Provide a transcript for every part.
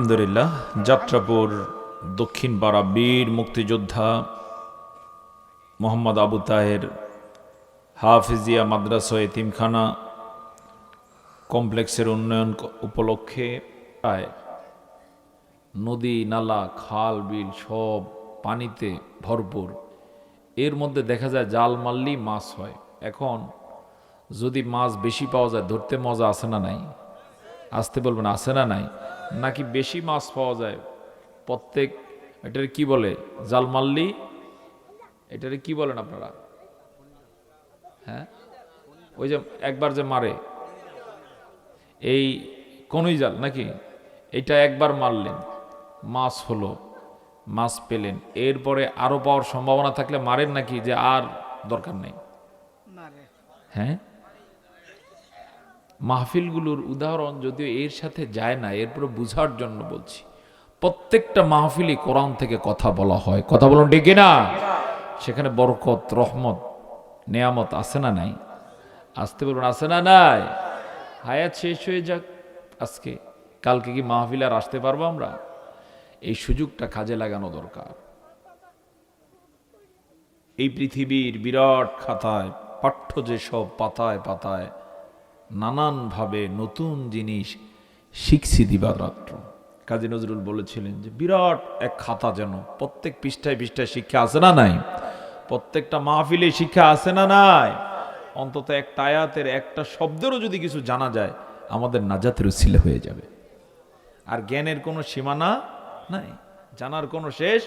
আলহামদুলিল্লাহ, যাত্রাপুর দক্ষিণ পাড়া বীর মুক্তিযোদ্ধা মোহাম্মদ আবু তাহের হাফিজিয়া মাদ্রাসা এতিমখানা কমপ্লেক্সের উন্নয়ন উপলক্ষে প্রায় নদী নালা খাল বিল সব পানিতে ভরপুর। এর মধ্যে দেখা যায় জাল মারলেই মাছ হয়। এখন যদি মাছ বেশি পাওয়া যায় ধরতে মজা আছে না নাই? আসতে বলবেন আছে না নাই? নাকি বেশি মাছ পাওয়া যায় প্রত্যেক এটার কি বলে জাল মারলি এটারে কি বলেন আপনারা? হ্যাঁ, ওই যে একবার যে মারে এই কোনই জাল নাকি, এটা একবার মারলেন মাছ হলো, মাছ পেলেন, এরপরে আরো পাওয়ার সম্ভাবনা থাকলে মারেন নাকি যে আর দরকার নেই? হ্যাঁ, মাহফিলগুলোর উদাহরণ যদিও এর সাথে যায় না, এরপরে বুঝার জন্য বলছি। প্রত্যেকটা মাহফিলই কোরআন থেকে কথা বলা হয়, কথা বলুন ঠিক না? সেখানে বরকত রহমত নেয়ামত আছে না নাই? আসতে বলুন আছে না নাই? হায়াত শেষ হয়ে যাক আজকে, কালকে কি মাহফিল আর আসতে পারবো আমরা? এই সুযোগটা কাজে লাগানো দরকার। এই পৃথিবীর বিরাট খাতায় পাঠ্য যেসব পাতায় পাতায় নানানভাবে নতুন জিনিস শিখছি দিবারাত্র। কাজী নজরুল বলেছিলেন যে বিরাট এক খাতা, যেন প্রত্যেক পৃষ্ঠায় পৃষ্ঠায় শিক্ষা আছে না নাই? প্রত্যেকটা মাহফিলে শিক্ষা আছে না নাই? অন্তত একটা আয়াতের একটা শব্দেরও যদি কিছু জানা যায় আমাদের নাজাতের উসিলা হয়ে যাবে। আর জ্ঞানের কোনো সীমানা নাই, জানার কোনো শেষ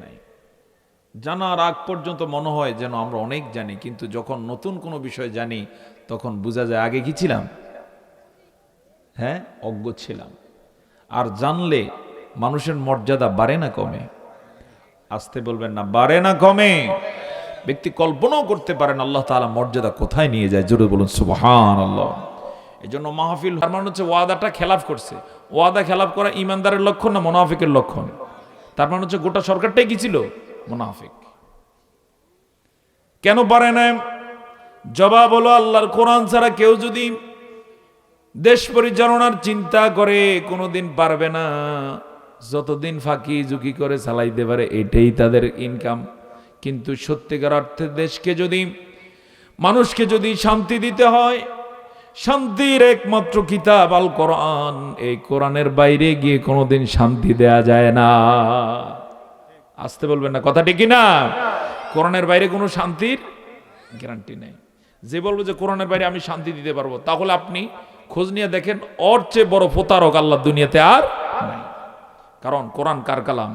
নাই। জানার আগ পর্যন্ত মনে হয় যেন আমরা অনেক জানি, কিন্তু যখন নতুন কোনো বিষয় জানি তখন বোঝা যায় আগে কি ছিলাম? হ্যাঁ, অজ্ঞ ছিলাম। আর জানলে মানুষের মর্যাদা বাড়ে না কমে? আসতে বলবেন না, বাড়ে না কমে? ব্যক্তি কল্পনাও করতে পারেন আল্লাহ তাআলা মর্যাদা কোথায় নিয়ে যায়। জোরে বলুন সুবহানাল্লাহ। এই জন্য মাহফিল তার মানে হচ্ছে ওয়াদাটা খেলাফ করছে। ওয়াদা খেলাফ করা ইমানদারের লক্ষণ না মুনাফিকের লক্ষণ? তার মানে হচ্ছে গোটা সরকারটাই কি ছিল? মুনাফিক। কেন পারে না? জবাব হলো আল্লাহর কোরআন ছাড়া কেউ যদি দেশ পরিচালনার চিন্তা করে কোনোদিন পারবে না। যতদিন ফাঁকি ঝুঁকি করে চালাইতে পারে এটাই তাদের ইনকাম। কিন্তু সত্যিকার অর্থে দেশকে যদি, মানুষকে যদি শান্তি দিতে হয়, শান্তির একমাত্র কিতাব আল কোরআন। এই কোরআনের বাইরে গিয়ে কোনোদিন শান্তি দেয়া যায় না। আসতে বলবেন না, কথা ঠিক না? কোরআনের বাইরে কোনো শান্তির গ্যারান্টি নেই। যে বলবো যে কোরআনের বাইরে আমি শান্তি দিতে পারবো, তাহলে আপনি খোঁজ নিয়ে দেখেন ওর চেয়ে বড় প্রতারক আল্লাহ দুনিয়াতে আর নাই। কারণ কোরআন কার কালাম?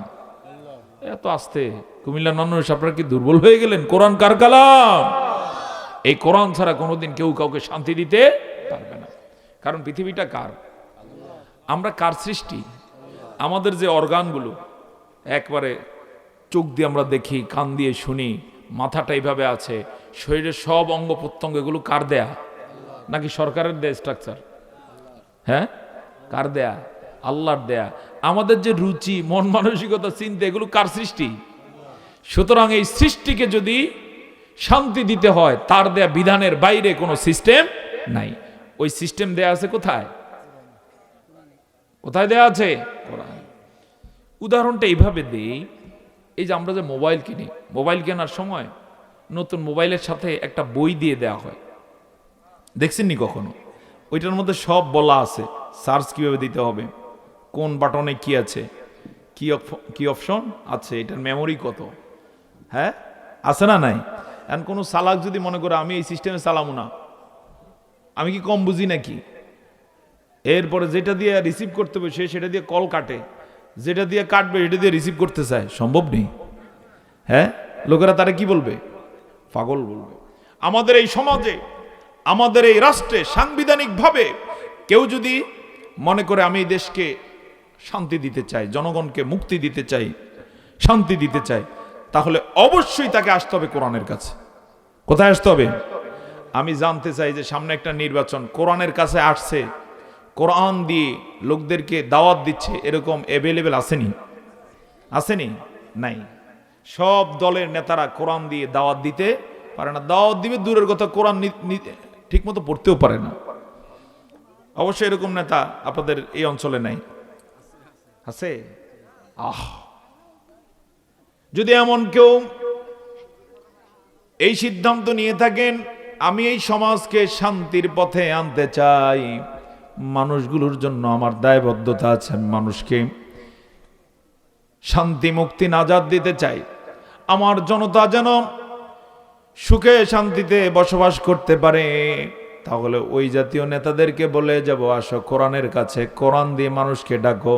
এত আসতে কুমিল্লার মানুষ আপনারা কি দুর্বল হয়ে গেলেন? কোরআন কার কালাম? এই কোরআন ছাড়া কোনোদিন কেউ কাউকে শান্তি দিতে পারবে না। কারণ পৃথিবীটা কার? আমরা কার সৃষ্টি? আমাদের যে অর্গানগুলো একবারে চোখ দিয়ে আমরা দেখি, কান দিয়ে শুনি, মাথাটা এইভাবে আছে, শরীরের সব অঙ্গ প্রত্যঙ্গ, এগুলো কার দেয়া? নাকি সরকারের দেয়া স্ট্রাকচার? হ্যাঁ, কার দেয়া? আল্লাহর দেয়া। আমাদের যে রুচি, মন মানসিকতা, চিন্তা, এগুলো কার সৃষ্টি? সুতরাং এই সৃষ্টিকে যদি শান্তি দিতে হয়, তার দেয়া বিধানের বাইরে কোনো সিস্টেম নাই। ওই সিস্টেম দেয়া আছে কোথায়? কোথায় দেয়া আছে? কোরআন। উদাহরণটা এইভাবে দেই, এই যে আমরা যে মোবাইল কিনি, মোবাইল কেনার সময় নতুন মোবাইলের সাথে একটা বই দিয়ে দেওয়া হয়, দেখছেননি কখনো? ওইটার মধ্যে সব বলা আছে, সার্চ কিভাবে দিতে হবে, কোন বাটনে কি আছে, কি অপশন আছে, এটার মেমোরি কত, হ্যাঁ আছে না নাই? এখন কোনো চালাক যদি মনে করে আমি এই সিস্টেমে চালাবো না, আমি কি কম বুঝি নাকি? এরপরে যেটা দিয়ে রিসিভ করতে হবে সে সেটা দিয়ে কল কাটে, যেটা দিয়ে কাটবে সেটা দিয়ে রিসিভ করতে চায়, সম্ভব নেই। হ্যাঁ, লোকেরা তারা কি বলবে? পাগল বলবে। আমাদের এই সমাজে, আমাদের এই রাষ্ট্রে সাংবিধানিকভাবে কেউ যদি মনে করে আমি এই দেশকে শান্তি দিতে চাই, জনগণকে মুক্তি দিতে চাই, শান্তি দিতে চাই, তাহলে অবশ্যই তাকে আসতে হবে কোরআনের কাছে। কোথায় আসতে হবে? আমি জানতে চাই যে সামনে একটা নির্বাচন, কোরআনের কাছে আসছে, কোরআন দিয়ে লোকদেরকে দাওয়াত দিচ্ছে, এরকম অ্যাভেলেবেল আসেনি? আসেনি? নাই। সব দলের নেতারা কোরআন দিয়ে দাওয়াত দিতে পারে না। দাওয়াত দিবে দূরের কথা, কোরআন ঠিক মতো পড়তেও পারে না। অবশ্যই এরকম নেতা আপনাদের এই অঞ্চলে নাই? আছে? যদি এমন কেউ এই সিদ্ধান্ত নিয়ে থাকেন, আমি এই সমাজকে শান্তির পথে আনতে চাই, মানুষগুলোর জন্য আমার দায়বদ্ধতা আছে, আমি মানুষকে শান্তি মুক্তি নাজাত দিতে চাই, আমার জনতা যেন সুখে শান্তিতে বসবাস করতে পারে, তাহলে ওই জাতীয় নেতাদেরকে বলে যাব, আসো কোরআনের কাছে, কোরআন দিয়ে মানুষকে ডাকো,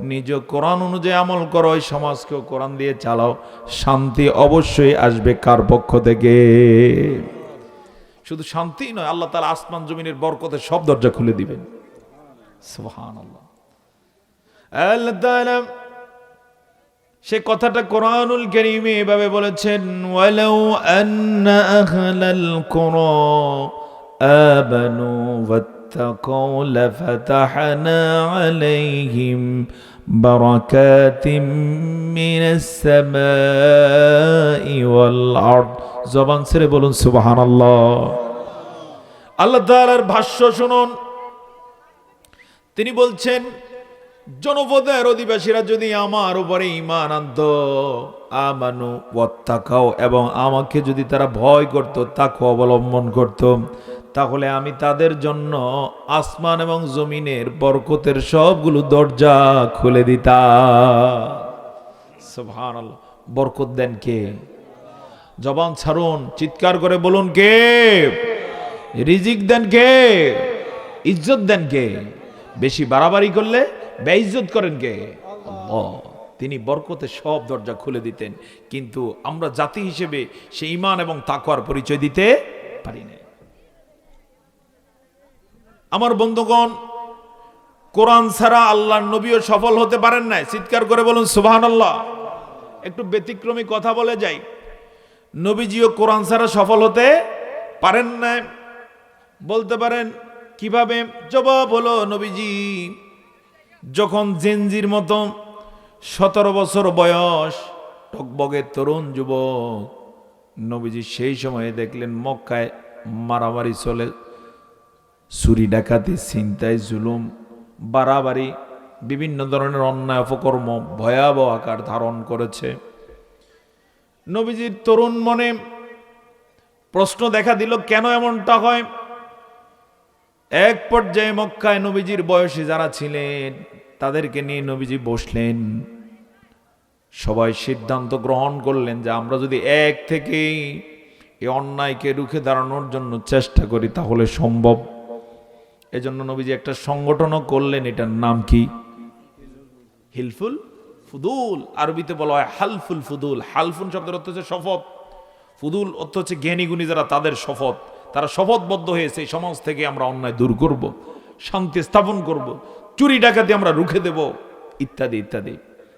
নিজ কোরআন অনুযায়ী আমল করো, ওই সমাজকেও কোরআন দিয়ে চালাও, শান্তি অবশ্যই আসবে কার পক্ষ থেকে? শুধু শান্তি নয়, আল্লাহ তাআলা আসমান জমিনের বরকতের সব দরজা খুলে দিবেন। সুবহানাল্লাহ। আল্লাহ তাআলা সে কথাটা কোরআনুল কারীমে এভাবে বলেছেন, ওয়ালাউ আন্না আহলাল কুরা আমানু ওয়াত্তাকাউ লাফাতাহনা আলাইহিম বারাকাতিম মিনাস সামাই ওয়াল আরদ। জবান ছেড়ে বলুন সুবহানাল্লাহ। আল্লাহ তাআলার ভাষ্য শুনুন, তিনি বলছেন, জনপদের অধিবাসীরা যদি আমার উপরে ঈমান আনতো, আমানু ওয়াত্তাকাও, এবং আমাকে যদি তারা ভয় করত, তাকওয়া অবলম্বন করত, তাহলে আমি তাদের জন্য আসমান এবং জমিনের বরকতের সবগুলো দরজা খুলে দিতাম। সুবহানাল্লাহ। বরকত দেন কে? জবান ছাড়ুন, চিৎকার করে বলুন কে? রিজিক দেন কে? ইজ্জত দেন কে? বেশি বাড়াবাড়ি করলে বেইজ্জত করেন কে? আল্লাহ। তিনি বরকতের সব দরজা খুলে দিতেন, কিন্তু আমরা জাতি হিসেবে সেই ঈমান এবং তাকওয়ার পরিচয় দিতে পারি না। আমার বন্ধুগণ, কোরআন ছাড়া আল্লাহর নবীও সফল হতে পারেন নাই। চিৎকার করে বলুন সুবহানাল্লাহ। একটু ব্যতিক্রমী কথা বলে যাই, নবীজিও কোরআন ছাড়া সফল হতে পারেন নাই। বলতে পারেন কিভাবে? জবাব হলো, নবীজি যখন জেনজির মতো 17 বছর বয়স, টকবগে তরুণ যুবক, নবীজি সেই সময়ে দেখলেন মক্কায় মারামারি চলে, চুরি ডাকাতি ছিনতাই জুলুম বাড়াবাড়ি বিভিন্ন ধরনের অন্যায় অপকর্ম ভয়াবহ আকার ধারণ করেছে। নবীজির তরুণ মনে প্রশ্ন দেখা দিল, কেন এমনটা হয়? এক পর্যায়ে মক্কায় নবীজির বয়সী যারা ছিলেন তাদেরকে নিয়ে নবীজি বসলেন, সবাই সিদ্ধান্ত গ্রহণ করলেন যে আমরা যদি এক থেকেই এই অন্যায়কে রুখে দাঁড়ানোর জন্য চেষ্টা করি তাহলে সম্ভব। এজন্য নবীজি একটা সংগঠনও করলেন, এটার নাম কি? হিলফুল ফুদুল। আরবিতে বলা হয় হালফুল ফুদুল। হালফুন শব্দের অর্থ হচ্ছে শপথ, ফুদুল অর্থ হচ্ছে জ্ঞানী গুণী যারা, তাদের শপথ। তারা শপথবদ্ধ হয়েছে এই সমাজ থেকে আমরা অন্যায় দূর করব, শান্তি স্থাপন করব, চুরি ডাকাতি আমরা রুখে দেব, ইত্যাদি ইত্যাদি।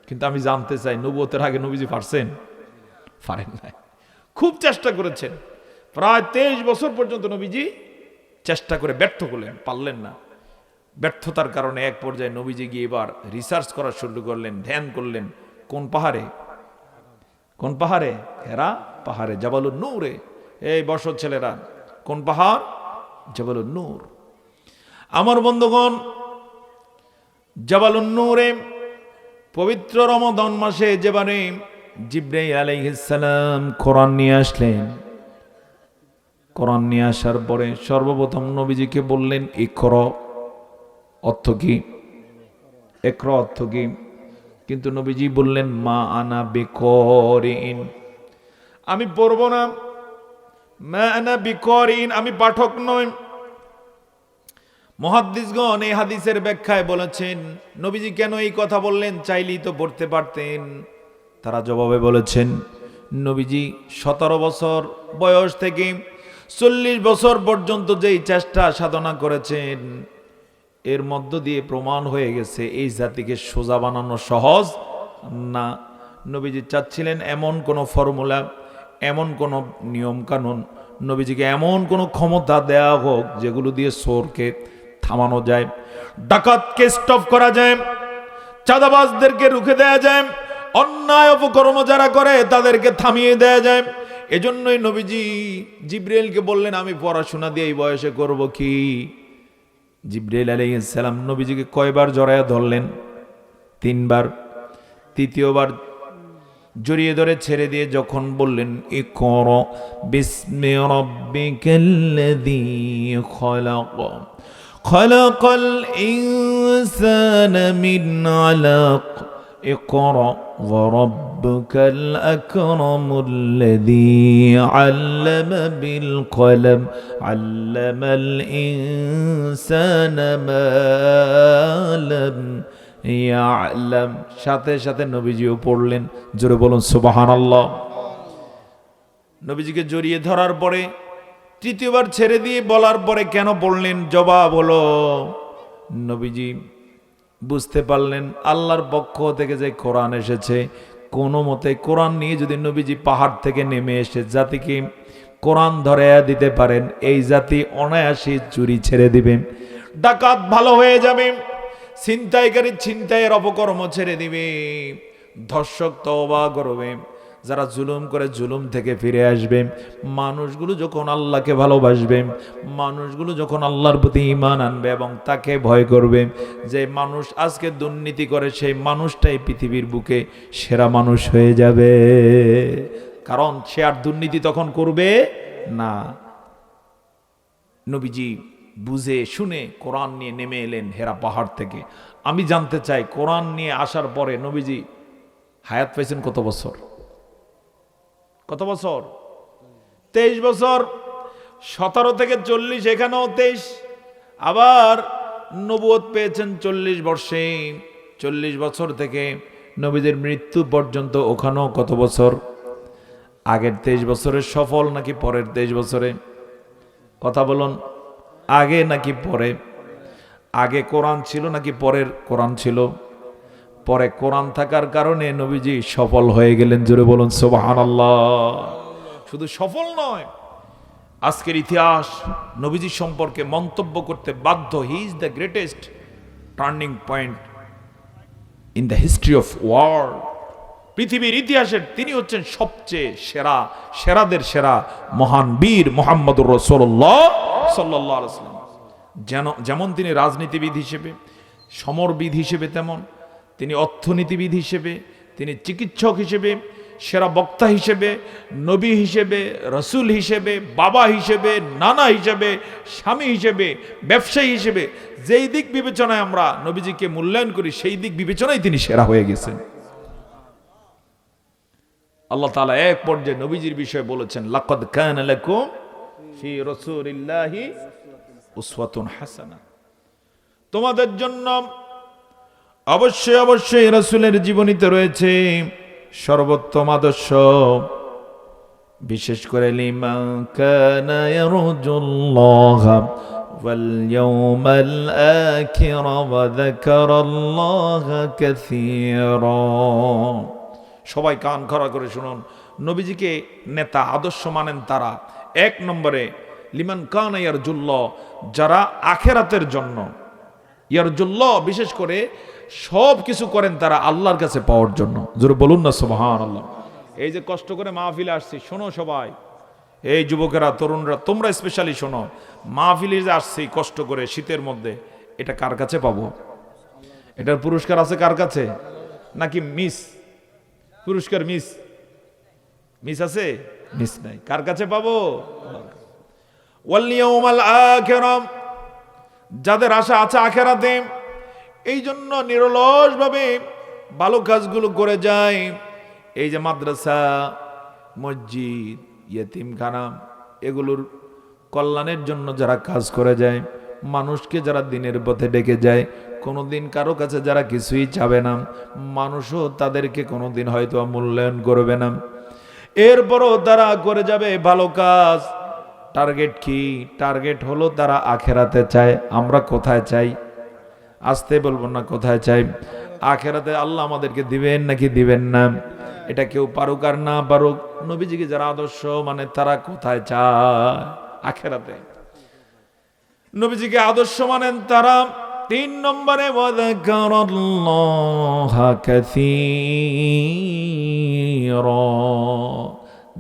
কিন্তু আমি জানতে চাই, নবুয়তের আগে নবীজি পারছেন? পারেন নাই। খুব চেষ্টা করেছেন, প্রায় 23 বছর পর্যন্ত নবীজি চেষ্টা করে ব্যর্থ করলেন, পারলেন না। ব্যর্থতার কারণে এক পর্যায়ে নবীজি গিয়ে এবার রিসার্চ করা শুরু করলেন, ধ্যান করলেন। কোন পাহাড়ে? কোন পাহাড়ে? হেরা পাহাড়ে, জাবালুন নূরে। এই বসত ছেলেরা, কোন পাহাড়? জাবালুন নূর। আমার বন্ধুগণ, জাবালুন নূরে পবিত্র রমাদান মাসে যেবারে জিবরাইল আলাইহিস সালাম কোরআন নিয়ে আসলেন, কোরআন নিয়ে আসার পরে সর্বপ্রথম নবীজিকে বললেন ইকরা। অর্থ কি? ইকরা অর্থ কি? কিন্তু নবীজি বললেন মা আনা বিকরিন, আমি পড়ব না। মা আনা বিকরিন, আমি পাঠক নই। মুহাদ্দিসগণ এই হাদিসের ব্যাখ্যায় বলেছেন, নবীজি কেন এই কথা বললেন? চাইলেই তো পড়তে পারতেন। তারা জবাবে বলেছেন, নবীজি 17 বছর বয়স থেকে 40 বছর পর্যন্ত যেই চেষ্টা সাধনা করেছেন, এর মধ্য দিয়ে প্রমাণ হয়ে গেছে এই জাতিকে সোজা বানানো সহজ না। নবীজি চাচ্ছিলেন এমন কোন ফর্মুলা, এমন কোন নিয়ম কানুন, নবীজিকে এমন কোন ক্ষমতা দেয়া হোক যেগুলো দিয়ে চোরকে থামানো যায়, ডাকাতকে স্টপ করা যায়, চাঁদাবাজদেরকে রুখে দেয়া যায়, অন্যায় অপকর্ম যারা করে তাদেরকে থামিয়ে দেয়া যায়। এজন্যই নবীজি জিবরাইলকে বললেন আমি পড়াশোনা দিয়ে এই বয়সে করব কি? জিবরাইল আলাইহিস সালাম নবীজিকে কয়বার জড়ায়া ধরলেন? 3 বার। তৃতীয়বার জড়িয়ে ধরে ছেড়ে দিয়ে যখন বললেন ইকরা বিসমি রাব্বিকাল্লাযী খলাক খলাকাল ইনসানা মিন আলাক ইকরা ওয়া রাব্বুকাল আকরামুল্লাযী আল্লামা বিল কলম আল্লামাল ইনসানা মা লাম ইয়ালাম। সাথে সাথে নবীজিও পড়লেন। জোরে বলুন সুবহানাল্লাহ। নবীজিকে জড়িয়ে ধরার পরে তৃতীয়বার ছেড়ে দিয়ে বলার পরে কেন পড়লেন? জবাব হলো নবীজি বুঝতে পারলেন আল্লাহর পক্ষ থেকে যে কোরআন এসেছে, কোনো মতে কোরআন নিয়ে যদি নবীজি পাহাড় থেকে নেমে এসে জাতিকে কোরআন ধরে দিতে পারেন, এই জাতি অনায়াসে চুরি ছেড়ে দিবে, ডাকাত ভালো হয়ে যাবে, ছিনতাইকারী ছিনতাইয়ের অপকর্ম ছেড়ে দিবে, ধর্ষক তওবা করবে, যারা জুলুম করে জুলুম থেকে ফিরে আসবে, মানুষগুলো যখন আল্লাহকে ভালোবাসবে, মানুষগুলো যখন আল্লাহর প্রতি ঈমান আনবে এবং তাকে ভয় করবে, যে মানুষ আজকে দুর্নীতি করে সেই মানুষটাই পৃথিবীর বুকে সেরা মানুষ হয়ে যাবে, কারণ সে আর দুর্নীতি তখন করবে না। নবীজি বুঝে শুনে কোরআন নিয়ে নেমে এলেন হেরা পাহাড় থেকে। আমি জানতে চাই কোরআন নিয়ে আসার পরে নবীজি হায়াত পাইছেন কত বছর? কত বছর? 23 বছর। 17 থেকে 40, এখানেও 23। আবার নবুয়ত পেয়েছেন 40 বর্ষে। 40 বছর থেকে নবীদের মৃত্যু পর্যন্ত ওখানেও কত বছর? আগের 23 বছরের সফল নাকি পরের 23 বছরে? কথা বলুন, আগে নাকি পরে? আগে কোরআন ছিল নাকি পরের কোরআন ছিল? পরে কোরআন থাকার কারণে নবীজি সফল হয়ে গেলেন। জোরে বলুন সুবহানাল্লাহ। শুধু সফল নয়, আজকের ইতিহাস নবীজি সম্পর্কে মন্তব্য করতে বাধ্য। He is the greatest turning point in the history of world. পৃথিবীর ইতিহাসের তিনি হচ্ছেন সবচেয়ে সেরা, সেরাদের সেরা মহান বীর মুহাম্মদুর রাসূলুল্লাহ সাল্লাল্লাহু আলাইহি ওয়াসাল্লাম। যেমন তিনি রাজনীতিবিদ হিসেবে, সমরবিদ হিসেবে, তেমন তিনি অর্থনীতিবিদ হিসেবে, তিনি চিকিৎসক হিসেবে, সেরা বক্তা হিসেবে, নবী হিসেবে, রসুল হিসেবে, বাবা হিসেবে, নানা হিসেবে, স্বামী হিসেবে, ব্যবসায়ী হিসেবে, যেই দিক বিবেচনায় আমরা নবীজিকে মূল্যায়ন করি সেই দিক বিবেচনায় তিনি সেরা হয়ে গেছেন। আল্লাহ তাআলা এক পর্যায়ে নবীজির বিষয়ে বলেছেন, লাকাদ কানা লাকুম ফি রাসূলিল্লাহি উসওয়াতুন হাসানাহ। তোমাদের জন্য অবশ্যই অবশ্যই রাসূলের জীবনীতে রয়েছে সর্বোত্তম আদর্শ, বিশেষ করে লিমান কানা ইয়ারজুল্লাহ ওয়াল ইয়াউমাল আখির ওয়া যাকারাল্লাহা কাসীরা। সবাই কান খড়া করে শুনুন। নবীজিকে নেতা আদর্শ মানেন তারা, 1 নম্বরে লিমান কানা ইয়ারজুল্লাহ, যারা আখিরাতের জন্য, ইয়ারজুল্লাহ বিশেষ করে সব কিছু করেন তারা আল্লাহর কাছে পাওয়ার জন্য। জোরে বলুন না সুবহানাল্লাহ। এই যে কষ্ট করে মাহফিলে আসছি, শোনো সবাই, এই যুবকেরা, তরুণরা, তোমরা স্পেশালি শোনো, মাহফিলে যে আসছি কষ্ট করে শীতের মধ্যে, এটা কার কাছে পাবো? এটার পুরস্কার আছে কার কাছে? নাকি মিস পুরস্কার? মিস আছে? মিস নাই। কার কাছে পাবো? ওয়াল ইয়াউমাল আখির, যাদের আশা আছে আখিরাতে, এই জন্য নিরলসভাবে ভালো কাজগুলো করে যায়। এই যে মাদ্রাসা, মসজিদ, ইয়েতিমখানা, এগুলোর কল্যাণের জন্য যারা কাজ করে যায়, মানুষকে যারা দিনের পথে ডেকে যায়, কোনোদিন কারো কাছে যারা কিছুই চাবে না, মানুষও তাদেরকে কোনোদিন হয়তো মূল্যায়ন করবে না, এরপরও তারা করে যাবে ভালো কাজ। টার্গেট কি? টার্গেট হলো তারা আখিরাতে চায়। আমরা কোথায় চাই? আসতে বলবো না, কোথায় চাই? আখিরাতে আল্লাহ আমাদেরকে দিবেন নাকি দিবেন না, এটা কেউ পারুক আর না পারুক, নবীজিকে যারা আদর্শ মানে তারা কোথায় চায়? আখিরাতে। নবীজিকে আদর্শ মানেন তারা 3 নম্বরে ওয়াযাকারাল্লাহা কাসীরা,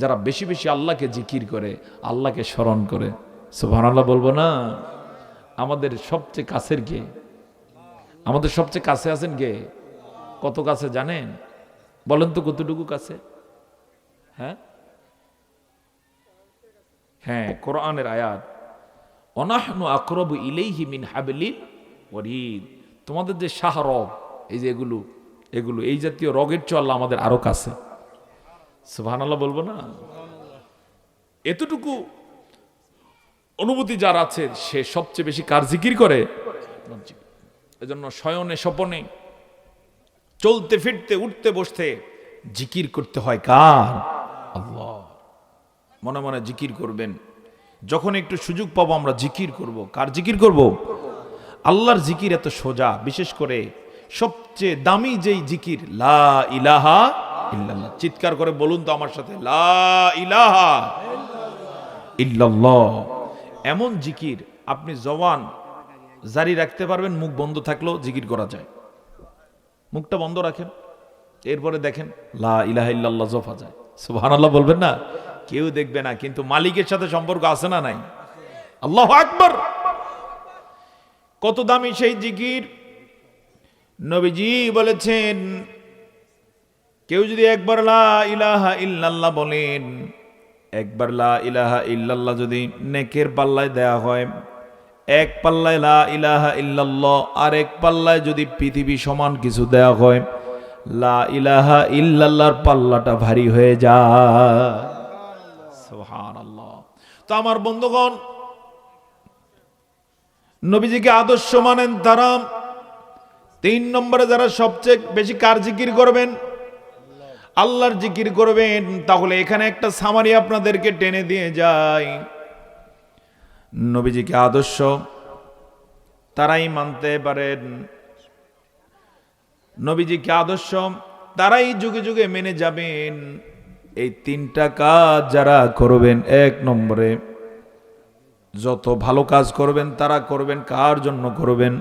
যারা বেশি বেশি আল্লাহকে জিকির করে, আল্লাহকে স্মরণ করে। সুবহানাল্লাহ বলবো না? আমাদের সবচেয়ে কাছের কে? আমাদের সবচেয়ে কাছে আছেন কে? কত কাছে জানেন? বলেন তো কতটুকু কাছে? হ্যাঁ হ্যাঁ, কোরআনের আয়াত, অনাহনু আকরাবু ইলাইহি মিন হাবলিল ওয়ারিদ। তোমাদের যে শাহরগ, এই যে এগুলো এগুলো এই জাতীয় রগের চেয়ে আল্লাহ আমাদের আরো কাছে। সুবহানাল্লাহ বলবো না? এতটুকু অনুভূতি যার আছে সে সবচেয়ে বেশি কার জিকির করে? এজন্য শয়নে স্বপনে চলতে ফিরতে উঠতে বসতে জিকির করতে হয় কার? আল্লাহ। মনে মনে জিকির করবেন। যখন একটু সুযোগ পাবো আমরা জিকির করব। কার জিকির করব? আল্লাহর জিকির এত সোজা, বিশেষ করে সবচেয়ে দামি যেই জিকির, লা ইলাহা ইল্লাল্লাহ। চিৎকার করে বলুন তো আমার সাথে, লা ইলাহা ইল্লাল্লাহ। এমন জিকির আপনি জবান জারি রাখতে পারবেন, মুখ বন্ধ থাকলেও জিকির করা যায়। মুখটা বন্ধ রাখেন, এরপরে দেখেন লা ইলাহা ইল্লাল্লাহ জপা যায়। সুবহানাল্লাহ বলবেন না? কেউ দেখবে না, কিন্তু মালিকের সাথে সম্পর্ক আছে না নাই? আল্লাহু আকবার। কত দামি সেই জিকির! নবীজি বলেছেন, কেউ যদি একবার লা ইলাহা ইল্লাল্লাহ বলেন, একবার লা ইলাহা ইল্লাল্লাহ যদি নেকের পাল্লায় দেয়া হয়, এক পাল্লায় লা ইলাহা ইল্লাল্লাহ, আর এক পাল্লায় যদি পৃথিবী সমান কিছু দেয়া হয়, লা ইলাহা ইল্লাল্লাহর পাল্লাটা ভারী হয়ে যায়। সুবহানাল্লাহ। তো আমার বন্ধুগণ, নবীজিকে আদর্শ মানেন তারা 3 নম্বরে যারা সবচেয়ে বেশি কার জিকির করবেন? আল্লাহর জিকির করবেন। তাহলে এখানে একটা সামারি আপনাদেরকে টেনে দিয়ে যায়। নবীজিকে আদর্শ তারাই মানতে পারেন, নবীজিকে আদর্শ তারাই যুগে যুগে মেনে যাবেন। এই 3টা কাজ যারা করবেন, 1 নম্বরে যত ভালো কাজ করবেন তারা করবেন কার জন্য করবেন?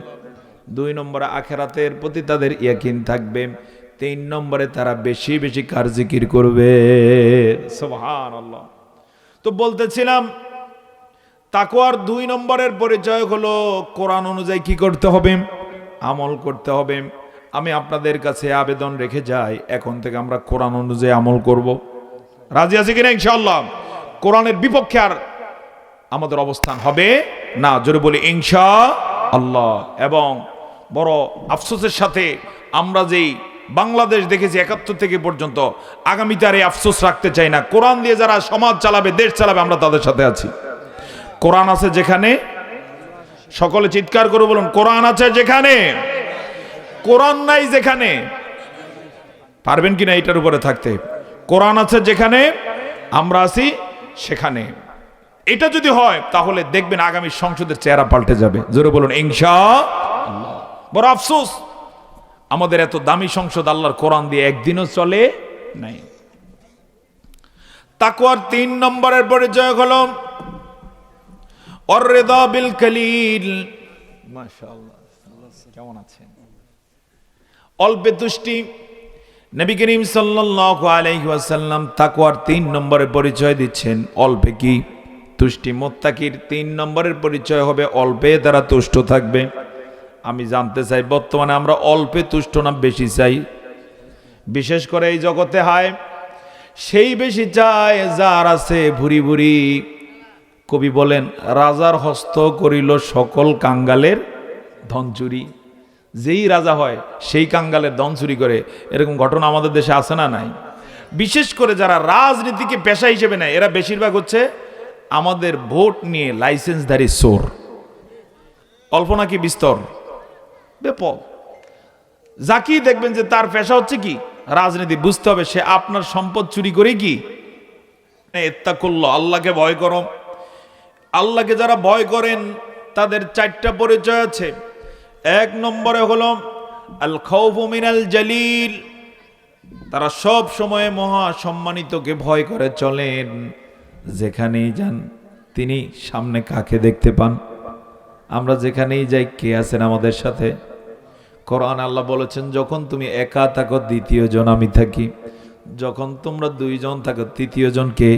2 নম্বরে আখিরাতের প্রতি তাদের ইয়াকিন থাকবে। 3 নম্বরে তারা বেশি বেশি কার জিকির করবে। সুবহানাল্লাহ। তো বলতেছিলাম, তাকওয়ার 2 নম্বরের পরিচয় হলো কোরআন অনুযায়ী কি করতে হবে? আমল করতে হবে। আমি আপনাদের কাছে আবেদন রেখে যাই, এখন থেকে আমরা কোরআন অনুযায়ী আমল করব। রাজি আছি কিনা ইনশাআল্লাহ? কোরআনের বিপক্ষে আর আমাদের অবস্থান হবে না। জোরে বলি ইনশাআল্লাহ। এবং বড় আফসোসের সাথে আমরা যেই বাংলাদেশ দেখেছি 71 থেকে পর্যন্ত, আগামীতে আর এই আফসোস রাখতে চাই না। কোরআন দিয়ে যারা সমাজ চালাবে, দেশ চালাবে, আমরা তাদের সাথে আছি। কোরআন আছে যেখানে, সকলে চিৎকার করে বলুন, কোরআন আছে যেখানে, কোরআন নাই যেখানে। পারবেন কিনা এটার উপরে থাকতে? কোরআন আছে যেখানে, আমরা আছি সেখানে। এটা যদি হয় তাহলে দেখবেন আগামী সংসদের চেহারা পাল্টে যাবে। জোরে বলুন ইনশাআল্লাহ। বড় আফসোস, আমাদের এত দামি সংসদ আল্লাহর কোরআন দিয়ে একদিনও চলে নাই। তাকওয়ার 3 নম্বরের পরিচয় হলো আর-রিদা বিল কালিল। মাশাআল্লাহ, কেমন আছেন? অল্পে তুষ্টি। নবী করিম সাল্লাল্লাহু আলাইহি ওয়াসাল্লাম তাকওয়ার 3 নম্বরের পরিচয় দিচ্ছেন, অল্পে কি তুষ্টি। মুত্তাকির 3 নম্বরের পরিচয় হবে অল্পে তারা তুষ্ট থাকবে। আমি জানতে চাই, বর্তমানে আমরা অল্পে তুষ্ট না বেশি চাই? বিশেষ করে এই জগতে হায় সেই বেশি চায় যার আছে ভুরি ভুরি। কবি বলেন, রাজার হস্ত করিল সকল কাঙ্গালের ধন চুরি। যেই রাজা হয় সেই কাঙ্গালের ধন চুরি করে, এরকম ঘটনা আমাদের দেশে আছে না নাই? বিশেষ করে যারা রাজনীতিকে পেশা হিসেবে নেয়, এরা বেশিরভাগ হচ্ছে আমাদের ভোট নিয়ে লাইসেন্সধারী চোর। অল্প নাকি বিস্তর? ব্যাপক। যাকি দেখবেন যে তার পেশা হচ্ছে কি রাজনীতি, বুঝতে হবে সে আপনার সম্পদ চুরি করে কি। ইত্তাকুল্লাহ, আল্লাহকে ভয় করো। আল্লাহকে যারা ভয় করেন তাদের 4টা পরিচয় আছে। 1 নম্বরে হলো আল খাউফু মিনাল জালিল। তারা সব সময় মহা সম্মানিতকে ভয় করে চলেন। যেখানেই যান তিনি সামনে কাকে দেখতে পান? আমরা যেখানেই যাই কে আছেন আমাদের সাথে? কোরআন আল্লাহ বলেছেন, যখন তুমি একা থাকো 2য় জন আমি থাকি, যখন তোমরা 2 জন থাকো 3য় জন কে,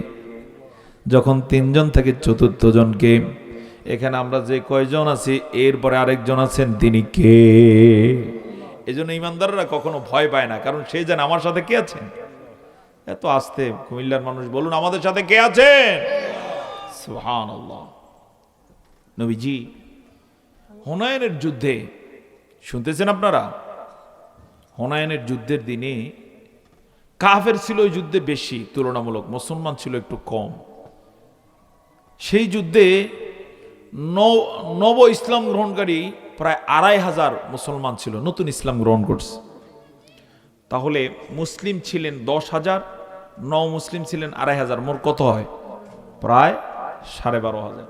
যখন 3 জন থাকে 4র্থ জন কে। এখানে আমরা যে কয়জন আছি এরপরে আরেকজন আছেন, তিনি কে? এই জন্য ইমানদাররা কখনো ভয় পায় না, কারণ সে জানে আমার সাথে কে আছেন। এত আস্তে কুমিল্লার মানুষ বলুন, আমাদের সাথে কে আছেন? সুবহানাল্লাহ। নবীজি হুনাইনের যুদ্ধে শুনতেছেন আপনারা, হুনাইনের যুদ্ধের দিনে কাফের ছিল ওই যুদ্ধে বেশি তুলনামূলক, মুসলমান ছিল একটু কম। সেই যুদ্ধে নব ইসলাম গ্রহণকারী প্রায় ২৫০০ মুসলমান ছিল, নতুন ইসলাম গ্রহণ করছে। তাহলে মুসলিম ছিলেন ১০,০০০, নও মুসলিম ছিলেন ২৫০০, মোট কত হয়? প্রায় ১২,৫০০।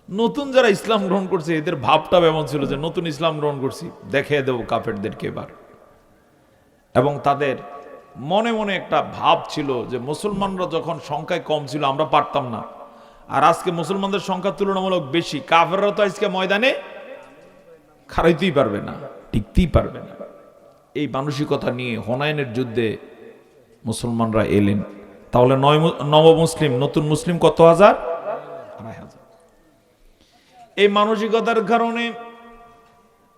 নতুন যারা ইসলাম গ্রহণ করছে এদের ভাবটা এমন ছিল যে নতুন ইসলাম গ্রহণ করছি, দেখিয়ে দেবো কাফেরদেরকে এবার। এবং তাদের মনে মনে একটা ভাব ছিল যে মুসলমানরা যখন সংখ্যায় কম ছিল আমরা পারতাম না, আর আজকে মুসলমানদের সংখ্যা তুলনামূলক বেশি, কাফেররা তো আজকে ময়দানে খাড়াইতেই পারবে না, টিকতেই পারবে না। এই মানসিকতা নিয়ে হুনাইনের যুদ্ধে মুসলমানরা এলেন। তাহলে নব মুসলিম, নতুন মুসলিম কত হাজার? ২৫০০। এই মানসিকতার কারণে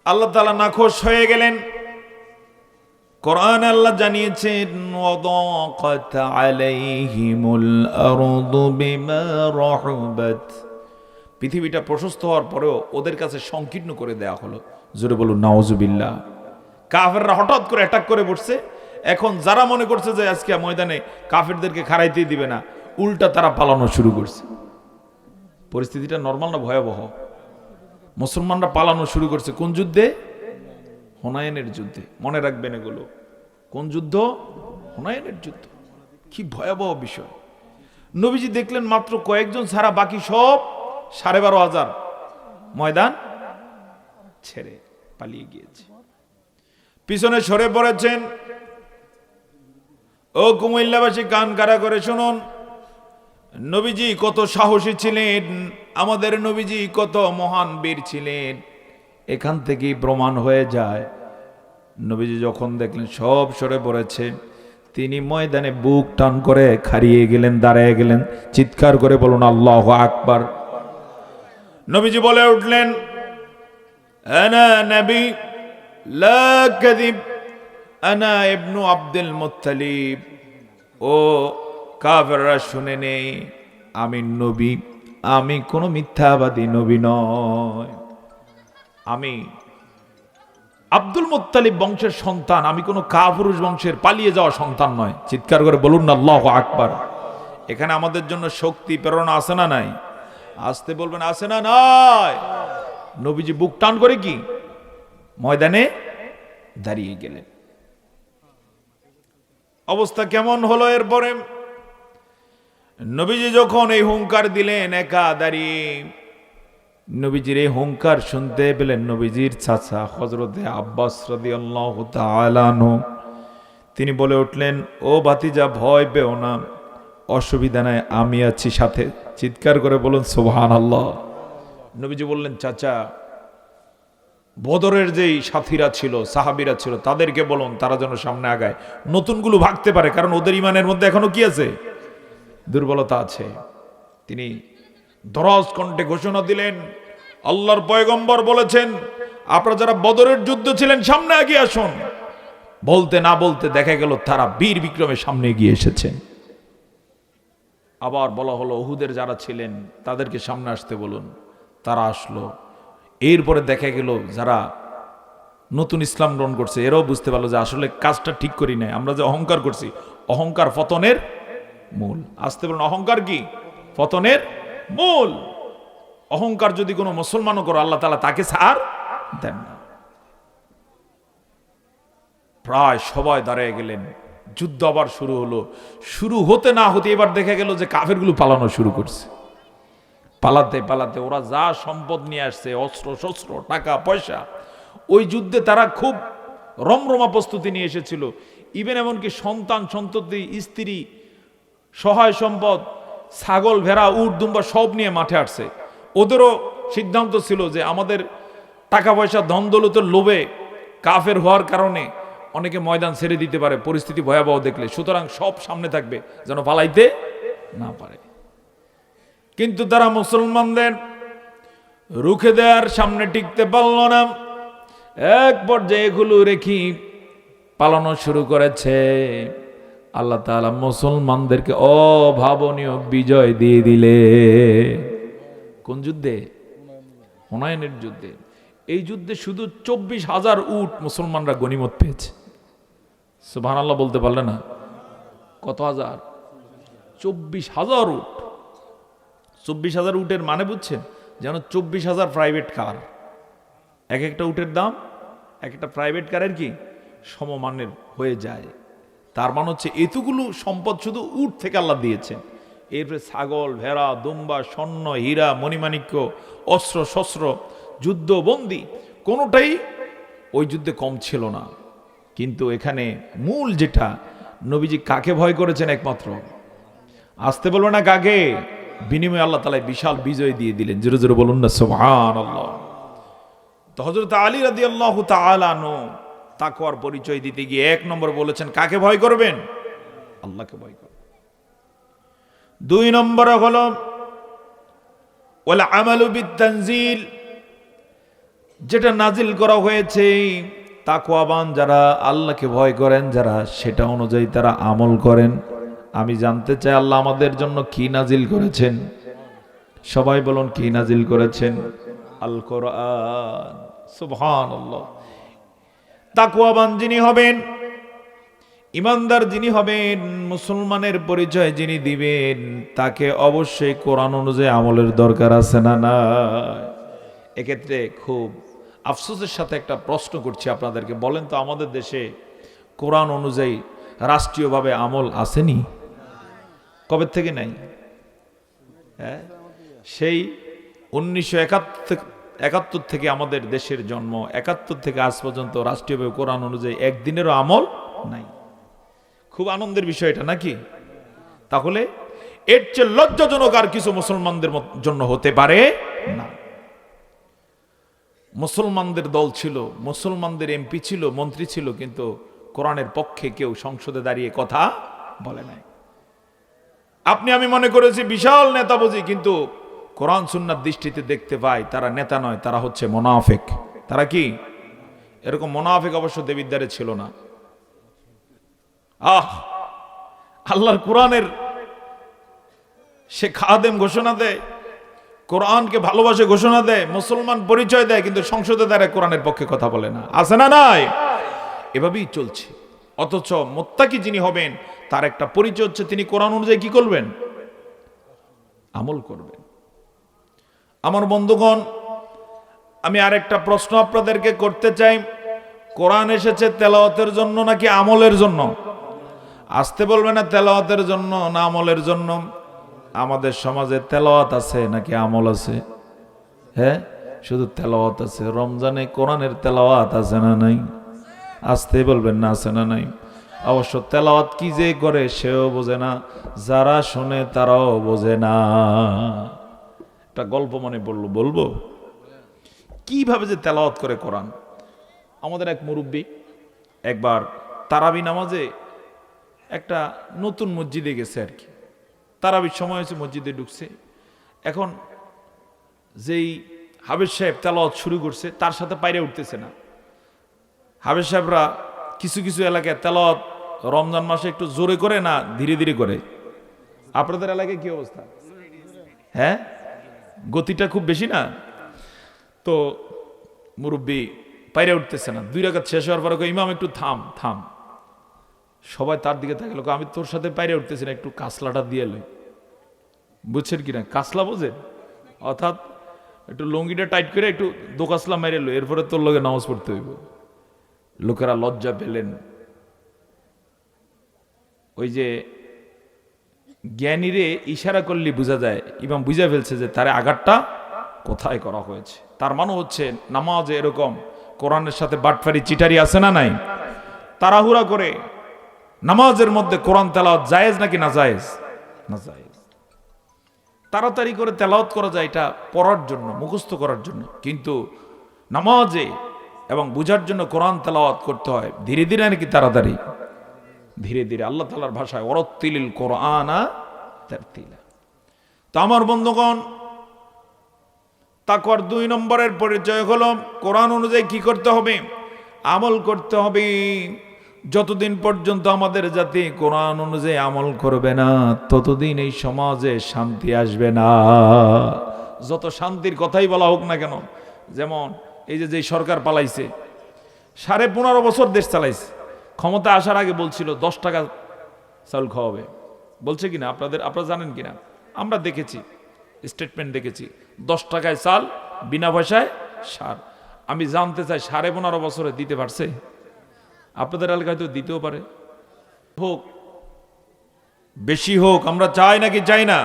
আল্লাহ তাআলা নাখোশ হয়ে গেলেন। কোরআনে আল্লাহ জানিয়েছেন, ওয়াদাকাত আলাইহিমুল আরদু বিমা রাহুবাত, পৃথিবীটা প্রশস্ত হওয়ার পরেও ওদের কাছে সংকীর্ণ করে দেয়া হলো। জোরে বলুন নাউজুবিল্লাহ। কাফেররা হঠাৎ করে অ্যাটাক করে বসছে। এখন যারা মনে করছে যে আজকে ময়দানে কাফেরদেরকে খাড়াইতেই দিবে না, উল্টা তারা পালানো শুরু করছে। পরিস্থিতিটা নরমাল না ভয়াবহ? মুসলমানরা পালানো শুরু করছে কোন যুদ্ধে? হুনাইনের যুদ্ধে। মনে রাখবেন এগুলো। কোন যুদ্ধ? হুনাইনের যুদ্ধ। কি ভয়াবহ বিষয়। নবীজি দেখলেন মাত্র কয়েকজন ছাড়া বাকি সব ১২,৫০০ ময়দান ছেড়ে পালিয়ে গিয়েছে, পিছনে সরে পড়েছেন। ও কুমিল্লাবাসী, কান কারা করে শুনুন, নবীজি কত সাহসী ছিলেন, আমাদের নবীজি কত মহান বীর ছিলেন। এখান থেকেই প্রমাণ হয়ে যায়, নবীজি যখন দেখলেন সব সরে পড়েছে, তিনি ময়দানে বুক টান করে খাড়িয়ে গেলেন, দাঁড়িয়ে গেলেন। চিৎকার করে বলুন আল্লাহু আকবার। নবীজি বলে উঠলেন, আনা নবী লা কাযিব, আনা ইবনু আব্দুল মুত্তালিব। ও কাফেররা শুনে নেই, আমি নবী, আমি কোনো মিথ্যাবাদী নবী নয়। আমি আব্দুল মুত্তালিব বংশের সন্তান, আমি কোনো কাফির বংশের পালিয়ে যাওয়া সন্তান নয়। চিৎকার করে বলুন না আল্লাহু আকবার। এখানে আমাদের জন্য শক্তি প্রেরণা আছে না নাই? আসতে বলবেন আছে না নাই? নবীজি বুক টান করে কি ময়দানে দাঁড়িয়ে গেলেন। অবস্থা কেমন হলো এরপরে? নবীজি যখন এই হুঙ্কার দিলেন একা দাঁড়িয়ে, নবীজির এই হুঙ্কার শুনতে পেলেন নবীজির চাচা হযরতে আব্বাস রাদিয়াল্লাহু তাআলা আনহু। তিনি বলে উঠলেন, ও ভাতিজা ভয় পেও না, অসুবিধা নাই, আমি আছি সাথে। চিৎকার করে বলুন সুবহানাল্লাহ। নবীজি বললেন, চাচা বদরের যেই সাথীরা ছিল, সাহাবীরা ছিল, তাদেরকে বলুন তারা যেন সামনে আগায়, নতুনগুলো ভাগতে পারে, কারণ ওদের ইমানের মধ্যে এখনো কি আছে? দুর্বলতা আছে। তিনি দরাজ কণ্ঠে ঘোষণা দিলেন, আল্লাহর পয়গম্বর বলেছেন আপনারা যারা বদরের যুদ্ধ ছিলেন সামনে এগিয়ে আসুন। বলতে না বলতে দেখা গেল তারা বীর বিক্রমে সামনে এগিয়ে এসেছে। আবার বলা হলো উহুদের যারা ছিলেন তাদেরকে সামনে আসতে বলুন, তারা আসলো। এরপরে দেখা গেল যারা নতুন ইসলাম গ্রহণ করছে এরাও বুঝতে পারলো যে আসলে কাজটা ঠিক করি নাই, আমরা যে অহংকার করছি, অহংকার পতনের মূল। আসতে বলুন অহংকার কি? পতনের মূল। অহংকার যদি কোনো মুসলমানও করো আল্লাহ তাআলা তাকে ছাড় দেন না। প্রায় সবাই দাঁড়িয়ে গেলেন, যুদ্ধ আবার শুরু হলো। শুরু হতে না হতে এবার দেখা গেল যে কাফেরগুলো পালানো শুরু করছে। পালাতে পালাতে ওরা যা সম্পদ নিয়ে আসছে, অস্ত্র শস্ত্র টাকা পয়সা, ওই যুদ্ধে তারা খুব রমরমা প্রস্তুতি নিয়ে এসেছিল। ইভেন এমনকি সন্তান সন্ততি স্ত্রী সহায় সম্পদ ছাগল ভেড়া উট দুম্বা সব নিয়ে মাঠে আসছে। ওদেরও সিদ্ধান্ত ছিল যে আমাদের টাকা পয়সা ধন দৌলতের লোভে কাফের হওয়ার কারণে অনেকে ময়দান ছেড়ে দিতে পারে পরিস্থিতি ভয়াবহ দেখলে, সুতরাং সব সামনে থাকবে যেন পালাইতে না পারে। কিন্তু তারা মুসলমানদের রুখে দেওয়ার সামনে টিকতে পারল না। এক পর্যায়ে এগুলো রেখে পালানো শুরু করেছে। আল্লাহ তাআলা মুসলমানদেরকে অভাবনীয় বিজয় দিয়ে দিলে। কোন যুদ্ধে? হুনাইনের যুদ্ধে। এই যুদ্ধে শুধু 24,000 উট মুসলমানরা গনিমত পেয়েছে। সুবহানাল্লাহ বলতে পারলে না? কত হাজার? 24,000 উট। 24,000 উটের মানে বুঝছেন? যেন 24,000 প্রাইভেট কার। এক একটা উটের দাম এক একটা প্রাইভেট কারের কি সমমানের হয়ে যায়। তার মানে হচ্ছে এতগুলো সম্পদ শুধু উট থেকে আল্লাহ দিয়েছেন। এরপরে ছাগল, ভেড়া, দুম্বা, স্বর্ণ, হীরা, মণিমাণিক্য, অস্ত্র শস্ত্র, যুদ্ধ বন্দী, কোনোটাই ওই যুদ্ধে কম ছিল না। কিন্তু এখানে মূল যেটা, নবীজি কাকে ভয় করেছেন? একমাত্র আসতে বলবো না কাকে? বিনিময়ে আল্লাহ তাআলা বিশাল বিজয় দিয়ে দিলেন। জোরে জোরে বলুন না সুবহানাল্লাহ। তো হযরত আলী রাদিয়াল্লাহু তাআলা আনহু তাকওয়ার পরিচয় দিতে গিয়ে এক নম্বর বলেছেন কাকে ভয় করবেন? আল্লাহকে ভয় করবেন। দুই নম্বর হলো ওয়াল আমালু বিত-তানজিল, যেটা নাজিল করা হয়েছে, তাকওয়াবান যারা, আল্লাহকে ভয় করেন যারা, সেটা অনুযায়ী তারা আমল করেন। আমি জানতে চাই আল্লাহ আমাদের জন্য কি নাজিল করেছেন? সবাই বলুন কি নাজিল করেছেন? আল কোরআন। সুবহানাল্লাহ। তাকওয়াবান যিনি হবেন, ইমানদার যিনি হবেন, মুসলমানের পরিচয় যিনি দিবেন, তাকে অবশ্যই কোরআন অনুযায়ী আমলের দরকার আছে না নাই? এক্ষেত্রে খুব আফসোসের সাথে একটা প্রশ্ন করছি আপনাদেরকে, বলেন তো আমাদের দেশে কোরআন অনুযায়ী রাষ্ট্রীয়ভাবে আমল আসেনি? কবে থেকে নাই? হ্যাঁ, সেই 1971 থেকে আমাদের দেশের জন্ম। 71 থেকে আজ পর্যন্ত রাষ্ট্রীয়ভাবে কোরআন অনুযায়ী একদিনেরও আমল নাই। খুব আনন্দের বিষয় এটা, নাকি? তাহলে এর চেয়ে লজ্জাজনক আর কিছু মুসলমানদের জন্য হতে পারে না। মুসলমানদের দল ছিল, মুসলমানদের এমপি ছিল, মন্ত্রী ছিল, কিন্তু কোরআনের পক্ষে কেউ সংসদে দাঁড়িয়ে কথা বলে নাই। আপনি আমি মনে করেছি বিশাল নেতা বুঝি, কিন্তু কোরআন সুন্নাহর দৃষ্টিতে দেখতে পাই তারা নেতা নয়, তারা হচ্ছে মুনাফিক। তারা কি? এরকম মুনাফিক অবশ্য দেবিদ্বারে ছিল না। আল্লাহর কোরআনের সে খাদেম ঘোষণা দেয়, কোরআনকে ভালোবাসে ঘোষণা দেয়, মুসলমান পরিচয় দেয়, কিন্তু সংসদে দাঁড়ায় কোরআনের পক্ষে কথা বলে না। আছে না নাই? এভাবেই চলছে। অথচ মুত্তাকি যিনি হবেন তার একটা পরিচয় হচ্ছে তিনি কোরআন অনুযায়ী কি করবেন? আমল করবেন। আমার বন্ধুগণ, আমি আরেকটা প্রশ্ন আপনাদেরকে করতে চাই, কোরআন এসেছে তেলাওয়াতের জন্য নাকি আমলের জন্য? আসতে বলবে না তেলাওয়াতের জন্য না আমলের জন্য? আমাদের সমাজে তেলাওয়াত আছে নাকি আমল আছে? হ্যাঁ, শুধু তেলাওয়াত আছে। রমজানে কোরআনের তেলাওয়াত আছে না নাই? আসতে বলবেন না আছে না নাই? অবশ্য তেলাওয়াত কি যে করে সেও বোঝে না, যারা শোনে তারাও বোঝে না। একটা গল্প মনে পড়লো, বলবো? কিভাবে যে তেলাওয়াত করে কোরআন। আমাদের এক মুরব্বী একবার তারাবি নামাজে একটা নতুন মসজিদে গেছে আর কি। তারাবির সময় হয়েছে, মসজিদে ঢুকছে। এখন যেই হাফেজ সাহেব তেলাওয়াত শুরু করছে তার সাথে পাইরে উঠতেছে না। হাফেজ সাহেবরা কিছু কিছু এলাকায় তেলাওয়াত রমজান মাসে একটু জোরে করে না ধীরে ধীরে করে? আপনাদের এলাকায় কি অবস্থা? হ্যাঁ, গতিটা খুব বেশি না? তো মুরব্বী পাইরে উঠতেছে না। 2 রাকাত শেষ হওয়ার পরে ইমাম একটু থাম থাম। সবাই তার দিকে তাকালো, আমি তোর সাথে পাইরে উঠতেছি না, একটু কাসলাটা দিয়ে লই। বুঝছেন কিনা কাসলা? বোঝেন? অর্থাৎ একটু লঙ্গিটা টাইট করে একটু দোকাসলা মেরে লো, এরপরে তোর লগে নামাজ পড়তে হইব। লোকেরা লজ্জা পেলেন। ওই যে জ্ঞানীরে ইশারা করলে বোঝা যায়, ইমাম বুঝা ফেলছে যে তার আঘাতটা কোথায় করা হয়েছে। তার মানে হচ্ছে নামাজে এরকম কোরআনের সাথে বাটফারি চিটারি আছে না নাই? তাড়াহুড়া করে নামাজের মধ্যে কোরআন তেলাওয়াত জায়েজ নাকি না জায়েজ? না জায়েজ। তাড়াতাড়ি করে তেলাওয়াত করা যায় এটা পড়ার জন্য, মুখস্থ করার জন্য, কিন্তু নামাজে এবং বুঝার জন্য কোরআন তেলাওয়াত করতে হয় ধীরে ধীরে নাকি তাড়াতাড়ি? ধীরে ধীরে। আল্লাহ তাআলার ভাষায় ওয়ারাত্তিলিল কোরআনা তারতিলা। তো আমার বন্ধুগণ, তাকওয়ার 2 নম্বরের পরিচয় হলো কোরআন অনুযায়ী কি করতে হবে? আমল করতে হবে। যতদিন পর্যন্ত আমাদের জাতি কোরআন অনুযায়ী আমল করবে না, ততদিন এই সমাজে শান্তি আসবে না। যত শান্তির কথাই বলা হোক না কেন, যেমন এই যে সরকার পালাইছে, 15.5 বছর দেশ চালাইছে, ক্ষমতা আসার আগে বলছিল 10 টাকা চাউল খাওয়াবে, বলছে কিনা আপনারা জানেন কিনা? আমরা দেখেছি, স্টেটমেন্ট দেখেছি, 10 টাকায় চাল, বিনা পয়সায় সার। আমি জানতে চাই 15.5 বছরে দিতে পারছে? আপনাদের এলাকায় তো দিতেও পারে। হোক, বেশি হোক, আমরা চাই নাকি চাই না?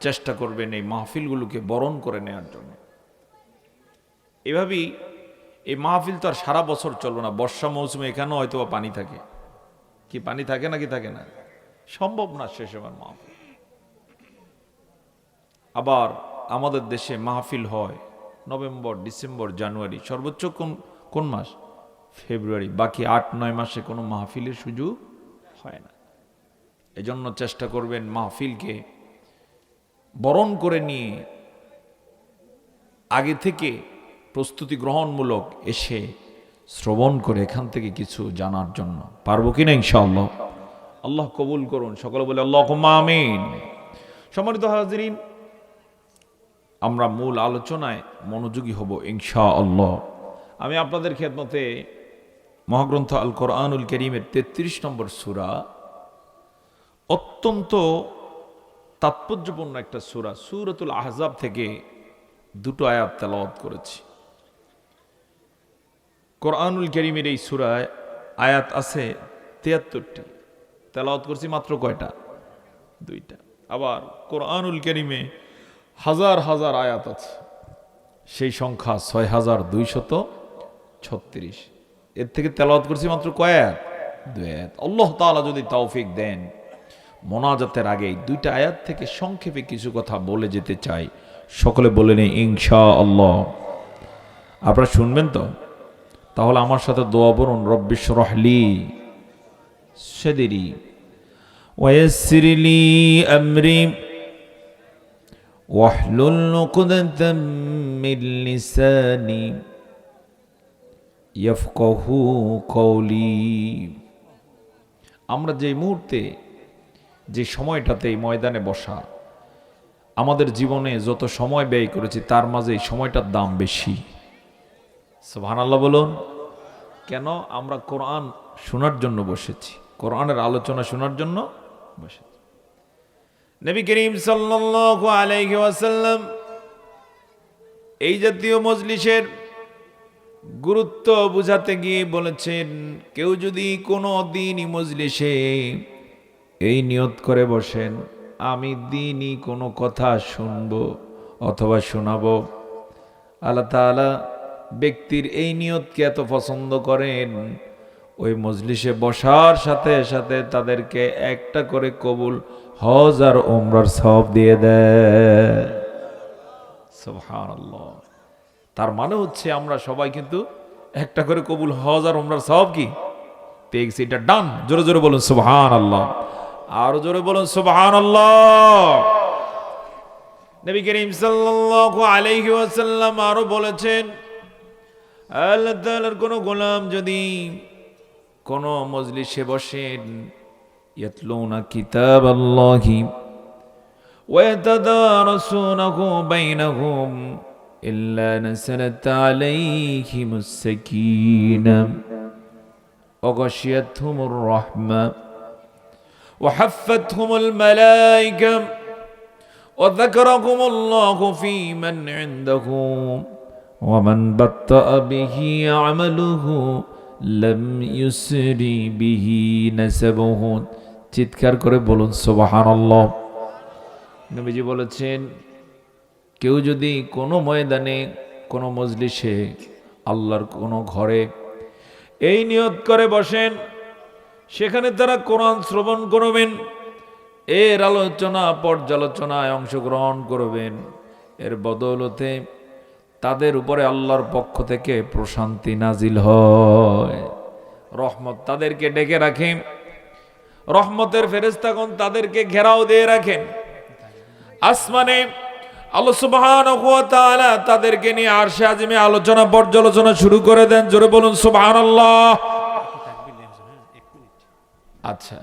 চেষ্টা করবেন এই মাহফিলগুলোকে বরণ করে নেওয়ার জন্য। এভাবেই এই মাহফিল তো আর সারা বছর চলবে না। বর্ষা মৌসুমে এখানেও হয়তো পানি থাকে, কি পানি থাকে নাকি থাকে না? সম্ভব না শেষ হবার মাহফিল। আবার আমাদের দেশে মাহফিল হয় নভেম্বর, ডিসেম্বর, জানুয়ারি, সর্বোচ্চ কোন মাস? ফেব্রুয়ারি। বাকি 8-9 মাসে কোনো মাহফিলের সুযোগ হয় না। এজন্য চেষ্টা করবেন মাহফিলকে বরণ করে নিয়ে আগে থেকে প্রস্তুতি গ্রহণমূলক এসে শ্রবণ করে এখান থেকে কিছু জানার জন্য। পারবো কিনা ইনশাআল্লাহ? আল্লাহ কবুল করুন, সকলে বলে আল্লাহুম্মা আমিন। সম্মানিত হাজিরিন, আমরা মূল আলোচনায় মনোযোগী হব ইনশাআল্লাহ। আমি আপনাদের খেদমতে মহাগ্রন্থ আল কোরআনুল কারীমের 33 নম্বর সূরা, অত্যন্ত তাৎপর্যপূর্ণ একটা সূরা, সূরাতুল আহজাব থেকে 2টো আয়াত তেলাওয়াত করেছি। কোরআনুল কারীমের এই সূরায় আয়াত আছে 73টি, তেলাওয়াত করছি মাত্র কয়টা? 2টা। আবার কোরআনুল কারীমে হাজার হাজার আয়াত আছে, সেই সংখ্যা 6236। এর থেকে তেলাওয়াত করছি মাত্র কয় আয়াত? 2 আয়াত। আল্লাহ তাআলা যদি তৌফিক দেন, মোনাজাতের আগে 2টা আয়াত থেকে সংক্ষেপে কিছু কথা বলে যেতে চাই। সকলে বলে নেই ইনশাআল্লাহ। আপনারা শুনবেন তো? তাহলে আমার সাথে দোয়া পড়ুন, রব্বি ইশরাহ লি সাদরি ওয়া ইয়াসসির লি আমরি ওয়াহলুল উকদাতাম মিন লিসানি ইয়াফকাহু কওলি। আমরা যে মুহূর্তে, যে সময়টাতে এই ময়দানে বসা, আমাদের জীবনে যত সময় ব্যয় করেছি তার মাঝে এই সময়টার দাম বেশি। সুবহানাল্লাহ বলুন। কেন? আমরা কোরআন শোনার জন্য বসেছি, কোরআনের আলোচনা শোনার জন্য বসেছি। নবী করিম সাল্লাল্লাহু আলাইহি ওয়াসাল্লাম এই জাতীয় মজলিসের গুরুত্ব বুঝাতে গিয়ে বলেছেন, কেউ যদি কোনো দ্বীনি মজলিসে এই নিয়ত করে বসেন, আমি দ্বীনি কোনো কথা শুনবো অথবা শোনাবো, আল্লাহ তাআলা ব্যক্তির এই নিয়তকে এত পছন্দ করেন, ওই মজলিসে বসার সাথে সাথে তাদেরকে একটা করে কবুল হজ আর উমরার সওয়াব দিয়ে দেয়। সুবহানাল্লাহ। তার মানে হচ্ছে আমরা সবাই কিন্তু একটা করে কবুল হজ আর উমরার সওয়াব কি পেয়ে গেছি। এটা ডান। জোরে জোরে বলুন সুবহানাল্লাহ, আরো জোরে বলুন সুবহানাল্লাহ। নবী করিম সাল্লাল্লাহু আলাইহি ওয়াসাল্লাম আরো বলেছেন, আল্লাহ তাআলার কোন গোলাম যদি কোন মজলিসে বসেন, ইয়াতলুনা কিতাবাল্লাহি ওয়া ইয়াতাদারাসুনাহু বাইনাহুম ইল্লা নাযালাত আলাইহিমুস সাকিনাহ ওয়া গাশিয়াতহুমুর রাহমাহ ওয়া হাফফাতহুমুল মালায়েকা ওয়া যাকারাহুমুল্লাহু ফী মান ইনদাহু ওয়া মান বাত্তাআ বিহি আমালুহু লাম ইউসরি বিহি নাসাবুহু। চিৎকার করে বলুন সুবহানাল্লাহ। নবীজি বলেছেন, কেউ যদি কোনো ময়দানে, কোনো মজলিসে, আল্লাহর কোনো ঘরে এই নিয়ত করে বসেন, সেখানে তারা কোরআন শ্রবণ করবেন, এর আলোচনা পর্যালোচনায় অংশগ্রহণ করবেন, এর বদৌলতে তাদের উপরে আল্লাহর পক্ষ থেকে প্রশান্তি নাজিল হয়, রহমত তাদেরকে ডেকে রাখেন, রহমতের ফেরেশতাগণ তাদেরকে ঘেরাও দিয়ে রাখেন। আসমানে আল্লাহ সুবহানাহু ওয়া তাআলা তাদেরকে নিয়ে আরশে আজিমে আলোচনা পর্যালোচনা শুরু করে দেন। জোরে বলুন সুবহানাল্লাহ। আচ্ছা,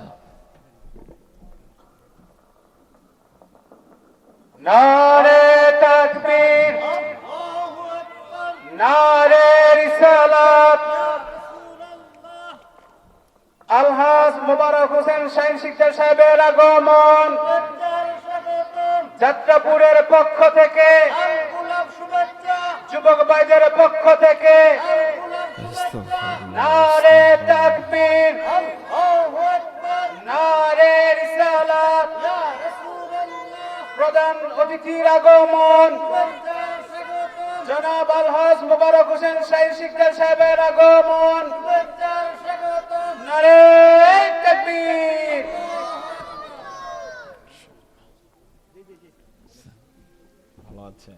নারে তাকবীর, নারে রিসালাত। আলহাজ মোবারক হোসেন শাহীন শিকদার সাহেবের আগমন যাত্রাপুরের পক্ষ থেকে, যুবক ভাইদের পক্ষ থেকে নারে তাকবীর, নারে রিসালাত। প্রধান অতিথির আগমন জনাব আলহাজ মোবারক হোসেন শাহীন শিকদার সাহেবের আগমন। নারে তাকবীর। ভালো আছে।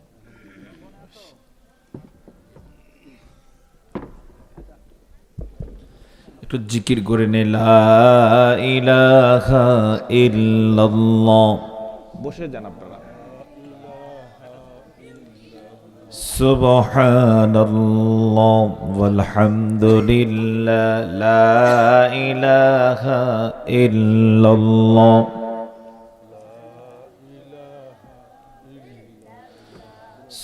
একটু জিকির করে নে, লা ইলাহা ইল্লাল্লাহ। বসে যান আপনারা। সুবহানাল্লাহ ওয়ালহামদুলিল্লাহ, লা ইলাহা ইল্লাল্লাহ।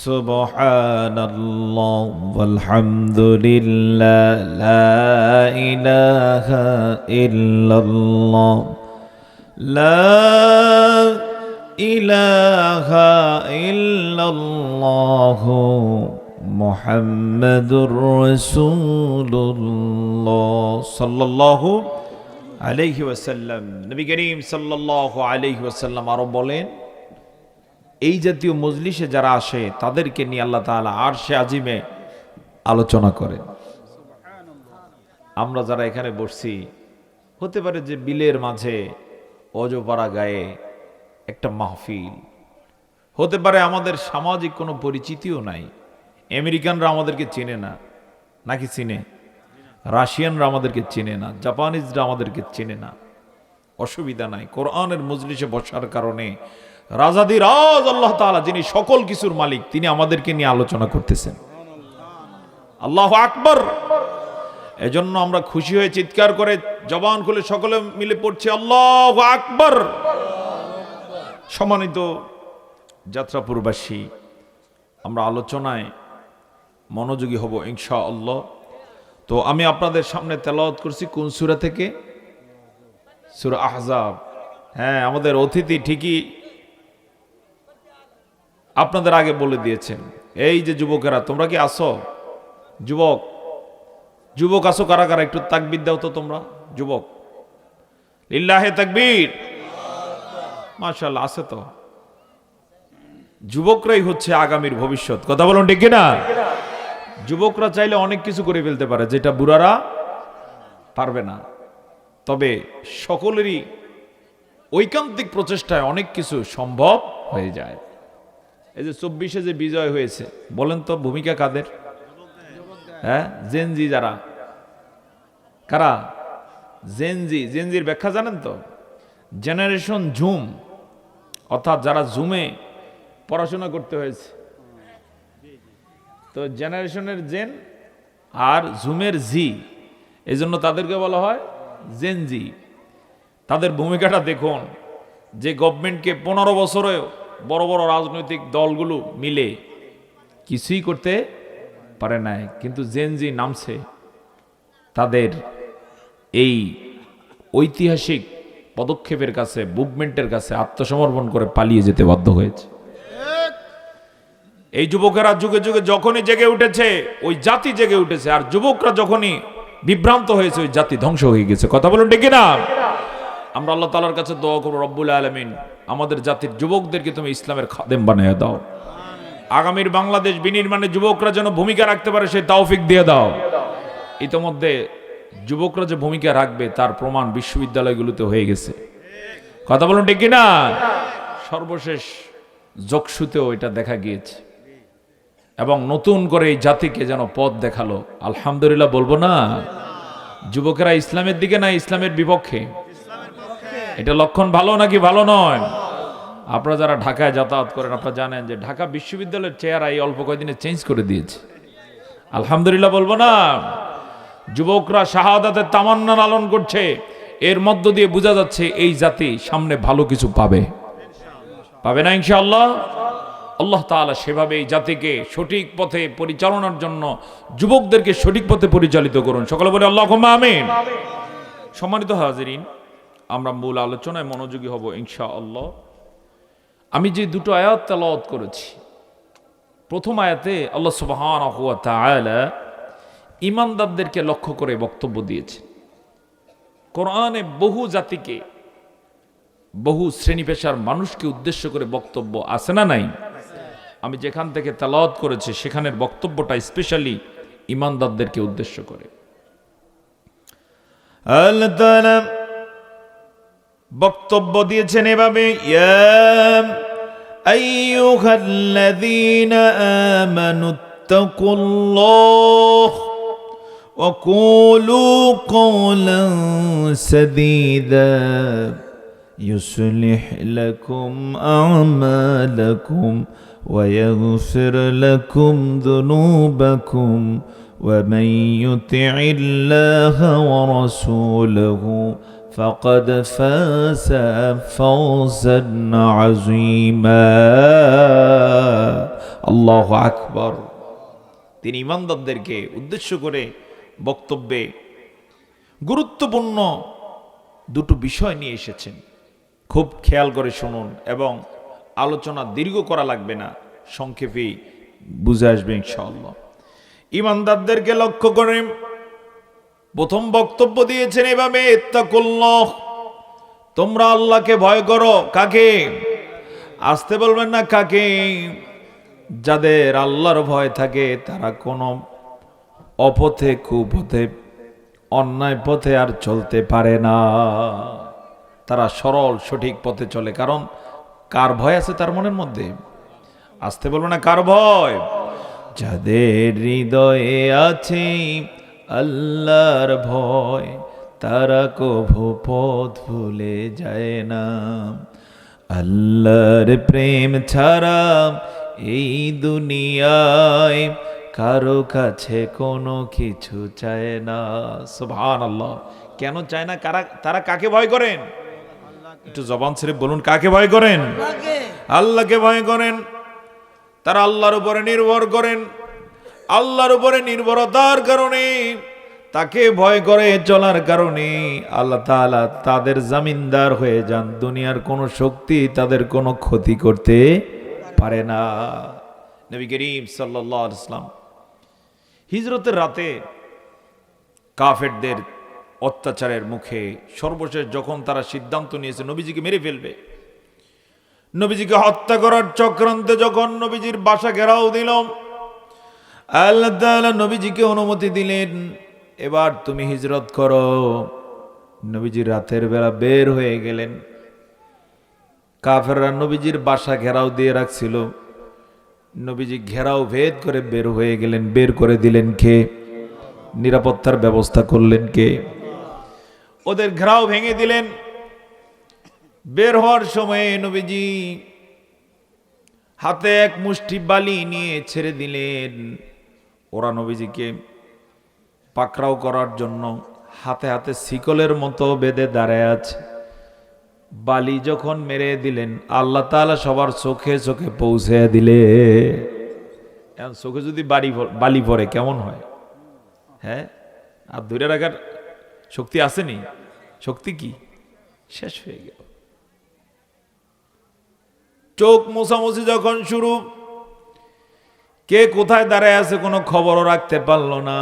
সুবহানাল্লাহ ওয়ালহামদুলিল্লাহ, লা ইলাহা ইল্লাল্লাহ, লা ইলাহা ইল্লাল্লাহ মুহাম্মাদুর রাসূলুল্লাহ সাল্লাল্লাহু আলাইহি ওয়াসাল্লাম। নবী করিম সাল্লাল্লাহু আলাইহি ওয়াসাল্লাম আরো বলেন, এই জাতীয় মজলিসে যারা আসে তাদেরকে নিয়ে আল্লাহ তাআলা আরশে আজিমে আলোচনা করেন। আমরা যারা এখানে বসছি, হতে পারে যে বিলের মাঝে অজপাড়া গায়ে একটা মাহফিল, হতে পারে আমাদের সামাজিক কোনো পরিচিতিও নাই। আমেরিকানরা আমাদেরকে চেনে না, নাকি চিনে? রাশিয়ানরা আমাদেরকে চেনে না, জাপানিজরা আমাদেরকে চেনে না। অসুবিধা নাই, কোরআনের মজলিসে বসার কারণে রাজাদিরাজ আল্লাহ তাআলা, যিনি সকল কিছুর মালিক, তিনি আমাদেরকে নিয়ে আলোচনা করতেছেন। আল্লাহু আকবার। এজন্য আমরা খুশি হয়ে চিৎকার করে জবান খুলে সকলে মিলে পড়ছি আল্লাহু আকবার। সম্মানিত যাত্রাপুরবাসী, আমরা আলোচনায় মনোযোগী হব ইনশাআল্লাহ। তো আমি আপনাদের সামনে তেলাওয়াত করছি কোন সূরা থেকে? সূরা আহজাব। হ্যাঁ, আমাদের অতিথি ঠিকই আপনাদের আগে বলে দিয়েছেন। এই যে যুবকেরা, তোমরা কি আসো? যুবক যুবক আসো কারা কারা? একটু তাকবীর দাও তো তোমরা যুবক। লিল্লাহে তাকবীর। মাশাআল্লাহ, আছে তো। যুবকরাই হচ্ছে আগামীর ভবিষ্যৎ। কথা বলুন ঠিক কিনা? যুবকরা চাইলে অনেক কিছু করে ফেলতে পারে, যেটা বুড়ারা পারবে না। তবে সকলেরই ঐকান্তিক প্রচেষ্টায় অনেক কিছু সম্ভব হয়ে যায়। এই যে 24-এ যে বিজয় হয়েছে, বলেন তো ভূমিকা কাদের? হ্যাঁ, জেনজি যারা, কারা? জেনজির ব্যাখ্যা জানেন তো? জেনারেশন জুম, অর্থাৎ যারা জুমে পড়াশোনা করতে হয়েছে। তো জেনারেশনের জেন আর জুমের জি, এই জন্য তাদেরকে বলা হয় জেনজি। তাদের ভূমিকাটা দেখুন, যে গভর্নমেন্টকে 15 বছরে বড় বড় রাজনৈতিক দলগুলো মিলে কিছুই করতে পারে নাই, কিন্তু জেনজি নামছে, তাদের এই ঐতিহাসিক পদক্ষেপের কাছে, মুভমেন্টের কাছে আত্মসমর্পণ করে পালিয়ে যেতে বাধ্য হয়েছে। এই যুবকেরা যুগে যুগে যখনই জেগে উঠেছে, ওই জাতি জেগে উঠেছে, আর যুবকরা যখনই বিভ্রান্ত হয়েছে, ওই জাতি ধ্বংস হয়ে গেছে। কথা বলুন ঠিক কিনা? আমরা আল্লাহ তাআলার কাছে দোয়া করব, রব্বুল আলামিন আমাদের জাতির যুবকদেরকে তুমি ইসলামের খাদেম বানিয়ে দাও। আগামীর বাংলাদেশ বিনির্মাণে যুবকরা যেন ভূমিকা রাখতে পারে, সেই তৌফিক দিয়ে দাও। ইতোমধ্যে যুবকরা যে ভূমিকা রাখবে তার প্রমাণ বিশ্ববিদ্যালয়গুলোতে হয়ে গেছে। কথা বলুন ঠিক কিনা? সর্বশেষ যোগসুতেও এটা দেখা গিয়েছে, এবং নতুন করে এই জাতিকে যেন পথ দেখালো। আলহামদুলিল্লাহ বলবো না? যুবকেরা ইসলামের দিকে না ইসলামের বিপক্ষে? এটা লক্ষণ ভালো নাকি ভালো নয়? আপনারা যারা ঢাকায় যাতায়াত করেন আপনারা জানেন যে ঢাকা বিশ্ববিদ্যালয়ের চেহারা এই অল্প কয়েকদিনে চেঞ্জ করে দিয়েছে। আলহামদুলিল্লাহ বলবো না? যুবকরা শাহাদাতের তামান্না লালন করছে, এর মধ্য দিয়ে বোঝা যাচ্ছে এই জাতি সামনে ভালো কিছু পাবে। পাবে না ইনশাআল্লাহ? আল্লাহ তাআলা সেভাবে এই জাতিকে সঠিক পথে পরিচালনার জন্য যুবকদেরকে সঠিক পথে পরিচালিত করুন। সকলে বলে আল্লাহুম্মা আমিন। সম্মানিত হাজিরিন, আমরা মূল আলোচনায় মনোযোগী হব ইনশাআল্লাহ। আমি যে দুটো আয়াত তেলাওয়াত করেছি, প্রথম আয়াতে আল্লাহ সুবহানাহু ওয়া তাআলা ঈমানদারদেরকে লক্ষ্য করে বক্তব্য দিয়েছেন। কোরআনে বহু জাতিকে, বহু শ্রেণী পেশার মানুষকে উদ্দেশ্য করে বক্তব্য আছে না নাই? আমি যেখান থেকে তেলাওয়াত করেছি সেখানের বক্তব্যটা স্পেশালি ঈমানদারদেরকে উদ্দেশ্য করে। আল্লাহ তাআলা বক্তব্য দিয়েছেন এভাবে, ইয়া আইয়ুহাল্লাযীনা আমানুত্তাকুল্লাহ ওয়া কুলু কওলান সাদীদা يصلح لكم أعمالكم ويغفر لكم ذنوبكم ومن يطع الله ورسوله فقد فاز فوزا عظيما الله أكبر। তিনি ঈমানদারদেরকে উদ্দেশ্য করে বক্তব্যে গুরুত্বপূর্ণ দুটো বিষয় নিয়ে এসেছেন। খুব খেয়াল করে শুনুন এবং আলোচনা দীর্ঘ করা লাগবে না, সংক্ষেপেই বুঝে আসবে ইনশাআল্লাহ। ঈমানদারদেরকে লক্ষ্য করে প্রথম বক্তব্য দিয়েছেন এভাবে, ইত্তাকুল্লাহ, তোমরা আল্লাহকে ভয় করো। কাকে? আসতে বলবেন না, কাকে? যাদের আল্লাহর ভয় থাকে তারা কোনো অপথে, কুপথে, অন্যায় পথে আর চলতে পারে না। তারা সরল সঠিক পথে চলে। কারণ কার ভয় আছে তার মনের মধ্যে? আসতে বলবো না, কার ভয়? যাদের হৃদয়ে আছে আল্লাহর ভয় তারা কভু পথ ভুলে যায় না। আল্লাহর প্রেম ছাড়া এই দুনিয়ায় কারো কাছে কোনো কিছু চায় না। সুবহানাল্লাহ। কেন চায় না? তারা কাকে ভয় করেন? একটু জবান ছেড়ে বলুন, কাকে ভয় করেন? আল্লাহকে ভয় করেন। তারা আল্লাহর উপরে নির্ভর করেন। আল্লাহর উপরে নির্ভরতার কারণে, তাকে ভয় করে চলার কারণে আল্লাহ তাআলা তাদের জামিনদার হয়ে যান। দুনিয়ার কোনো শক্তি তাদের কোনো ক্ষতি করতে পারে না। নবী করিম সাল্লাল্লাহু আলাইহি ওয়াসাল্লাম হিজরতের রাতে কাফেরদের অত্যাচারের মুখে সর্বশেষ যখন তারা সিদ্ধান্ত নিয়েছে নবীজিকে মেরে ফেলবে, নবীজিকে হত্যা করার চক্রান্তে যখন নবীজির বাসা ঘেরাও দিল, আল্লাহ তাআলা নবীজিকে অনুমতি দিলেন, এবার তুমি হিজরত করো। নবীজি রাতের বেলা বের হয়ে গেলেন। কাফেররা নবীজির বাসা ঘেরাও দিয়ে রাখছিল। নবীজি ঘেরাও ভেদ করে বের হয়ে গেলেন। বের করে দিলেন কে? নিরাপত্তার ব্যবস্থা করলেন কে? ওদের ঘেরাও ভেঙে দিলেন। বের হওয়ার সময় নবীজি হাতে এক মুষ্টি বালি নিয়ে ছেড়ে দিলেন। ওরা নবীজিকে পাকড়াও করার জন্য হাতে হাতে শিকলের মতো বেঁধে দাঁড়ায় আছে। বালি যখন মেরে দিলেন, আল্লাহ তাআলা সবার চোখে চোখে পৌঁছে দিলে। এখন চোখে যদি বালি পড়ে কেমন হয়? হ্যাঁ, আর ধরে রাখার শক্তি আসেনি? শক্তি কি? শেষ হয়ে গেল। চোখ মোছামুছি যখন শুরু, কে কোথায় দাঁড়ায় আছে কোনো খবরও রাখতে পারলো না।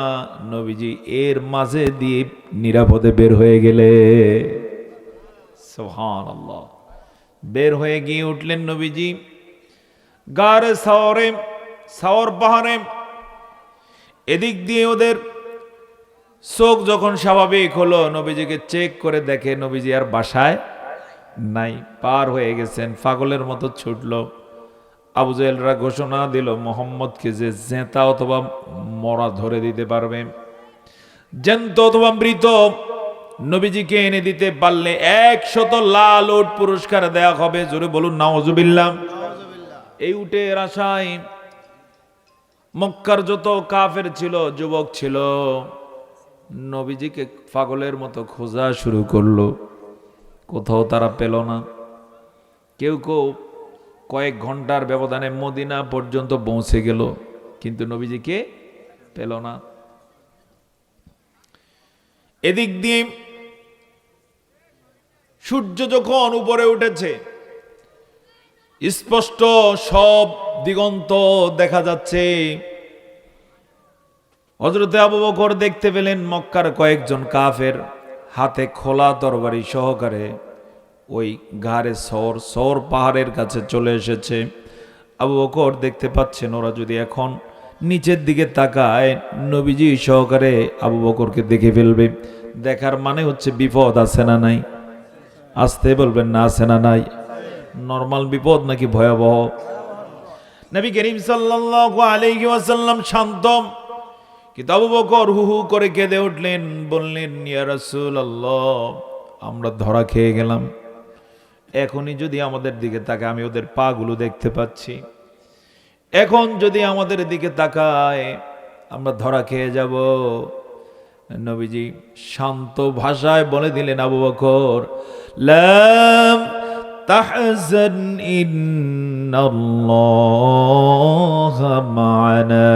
নবীজি এর মাঝে দিয়ে নিরাপদে বের হয়ে গেলে। সুবহানাল্লাহ। বের হয়ে গিয়ে উঠলেন নবীজি গারে সাওরে, সাওর পাহাড়ে। এদিক দিয়ে ওদের চোখ যখন স্বাভাবিক হলো, নবীজিকে চেক করে দেখে নবীজি আর বাসায় নাই, পার হয়ে গেছেন। পাগলের মতো ছুটলো। আবু জাহেলরা ঘোষণা দিল মুহাম্মদকে যে জেতা অথবা মরা ধরে দিতে পারবে, জ্যান্ত অথবা মৃত নবীজিকে এনে দিতে পারলে 100 লাল উট পুরস্কার দেয়া হবে। জোরে বলুন নাউজুবিল্লাহ। এই উটের আশায় মক্কার যত কাফের ছিল, যুবক ছিল, নবীজিকে পাগলের মতো খোঁজা শুরু করলো। কোথাও তারা পেল না। কেউ কেউ কয়েক ঘন্টার ব্যবধানে মদিনা পর্যন্ত পৌঁছে গেল, কিন্তু নবীজিকে পেল না। এদিক দিয়ে সূর্য যখন উপরে উঠেছে, স্পষ্ট সব দিগন্ত দেখা যাচ্ছে। হযরতে আবু বকর দেখতে পেলেন মক্কার কয়েকজন কাফের হাতে খোলা তরবারি সহকারে ওই গাড়ে সর পাহাড়ের কাছে চলে এসেছে। আবু বকর দেখতে পাচ্ছেন ওরা যদি এখন নিচের দিকে তাকায়, নবীজি সহকারে আবু বকরকে দেখে ফেলবে। দেখার মানে হচ্ছে বিপদ আছে না নাই? আসতে বলবেন না, আছে না নাই? নরমাল বিপদ নাকি ভয়াবহ? নবী করিম সাল্লাল্লাহু আলাইহি ওয়াসাল্লাম শান্ত, কিন্তু আবু বকর হু হু করে কেঁদে উঠলেন, বললেন ইয়া রাসূলুল্লাহ, আমরা ধরা খেয়ে গেলাম। এখনই যদি আমাদের দিকে তাকায়, আমি ওদের পা গুলো দেখতে পাচ্ছি, এখন যদি আমাদের দিকে তাকায় আমরা ধরা খেয়ে যাব। নবীজি শান্ত ভাষায় বলে দিলেন, আবু বকর লাম তাহজান ইন্নাল্লাহা মা'ানা।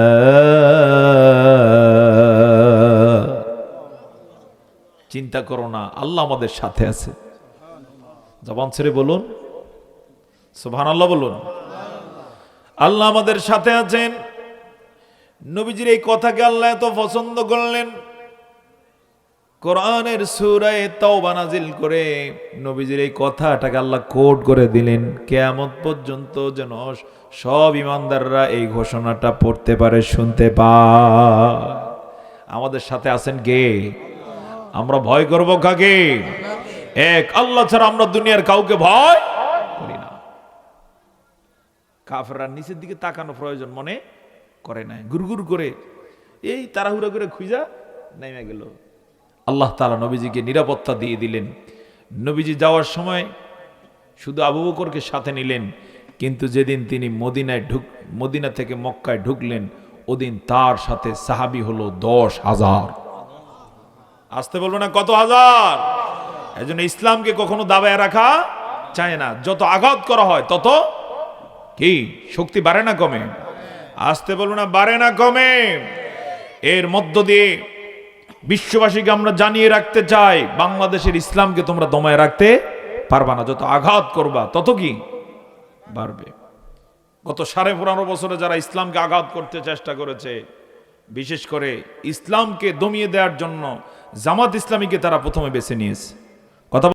চিন্তা করো না, আল্লাহ আমাদের সাথে আছে। জবান ছেড়ে বলুন সুবহানাল্লাহ, বলুন আল্লাহ আমাদের সাথে আছেন। নবীজির এই কথাকে আল্লাহ এত পছন্দ করলেন, কোরআনের সূরা তাওবা নাজিল করে নবীজির এই কথাটাকে আল্লাহ কোট করে দিলেন, কিয়ামত পর্যন্ত যেন সব ঈমানদাররা এই ঘোষণাটা পড়তে পারে, শুনতে পায়। আমাদের সাথে আছেন কে? আমরা ভয় করব কাকে? এক আল্লাহ ছাড়া আমরা দুনিয়ার কাউকে ভয় করি না। কাফেররা নিচের দিকে তাকানো প্রয়োজন মনে করে নাই, গুরগুর করে এই তাড়াহুড়া করে খুঁজা নেমে গেল। আল্লাহ তাআলা নবীজিকে নিরাপত্তা দিয়ে দিলেন। নবীজি যাওয়ার সময় শুধু আবু বকরকে সাথে নিলেন, কিন্তু যেদিন তিনি মদিনা থেকে মক্কায় ঢুকলেন, ওদিন তার সাথে সাহাবী হলো 10,000। আসতে বলবো না কত হাজার? এজন্য ইসলামকে কখনো দাবায় রাখা চায় না। যত আঘাত করা হয় তত কি শক্তি বাড়ে না কমে? আসতে বলবো না, বাড়ে না কমে? এর মধ্য দিয়ে বিশ্ববাসীকে আমরা জানিয়ে রাখতে চাই, বাংলাদেশের ইসলামকে তোমরা দমায় রাখতে পারবা না। যত আঘাত করবা তত কি বাড়বে। গত 15.5 বছরে যারা ইসলামকে আঘাত করতে চেষ্টা করেছে, বিশেষ করে ইসলামকে দমিয়ে দেওয়ার জন্য জামাত ইসলামীকে তারা প্রথমে বেছে নিয়েছে।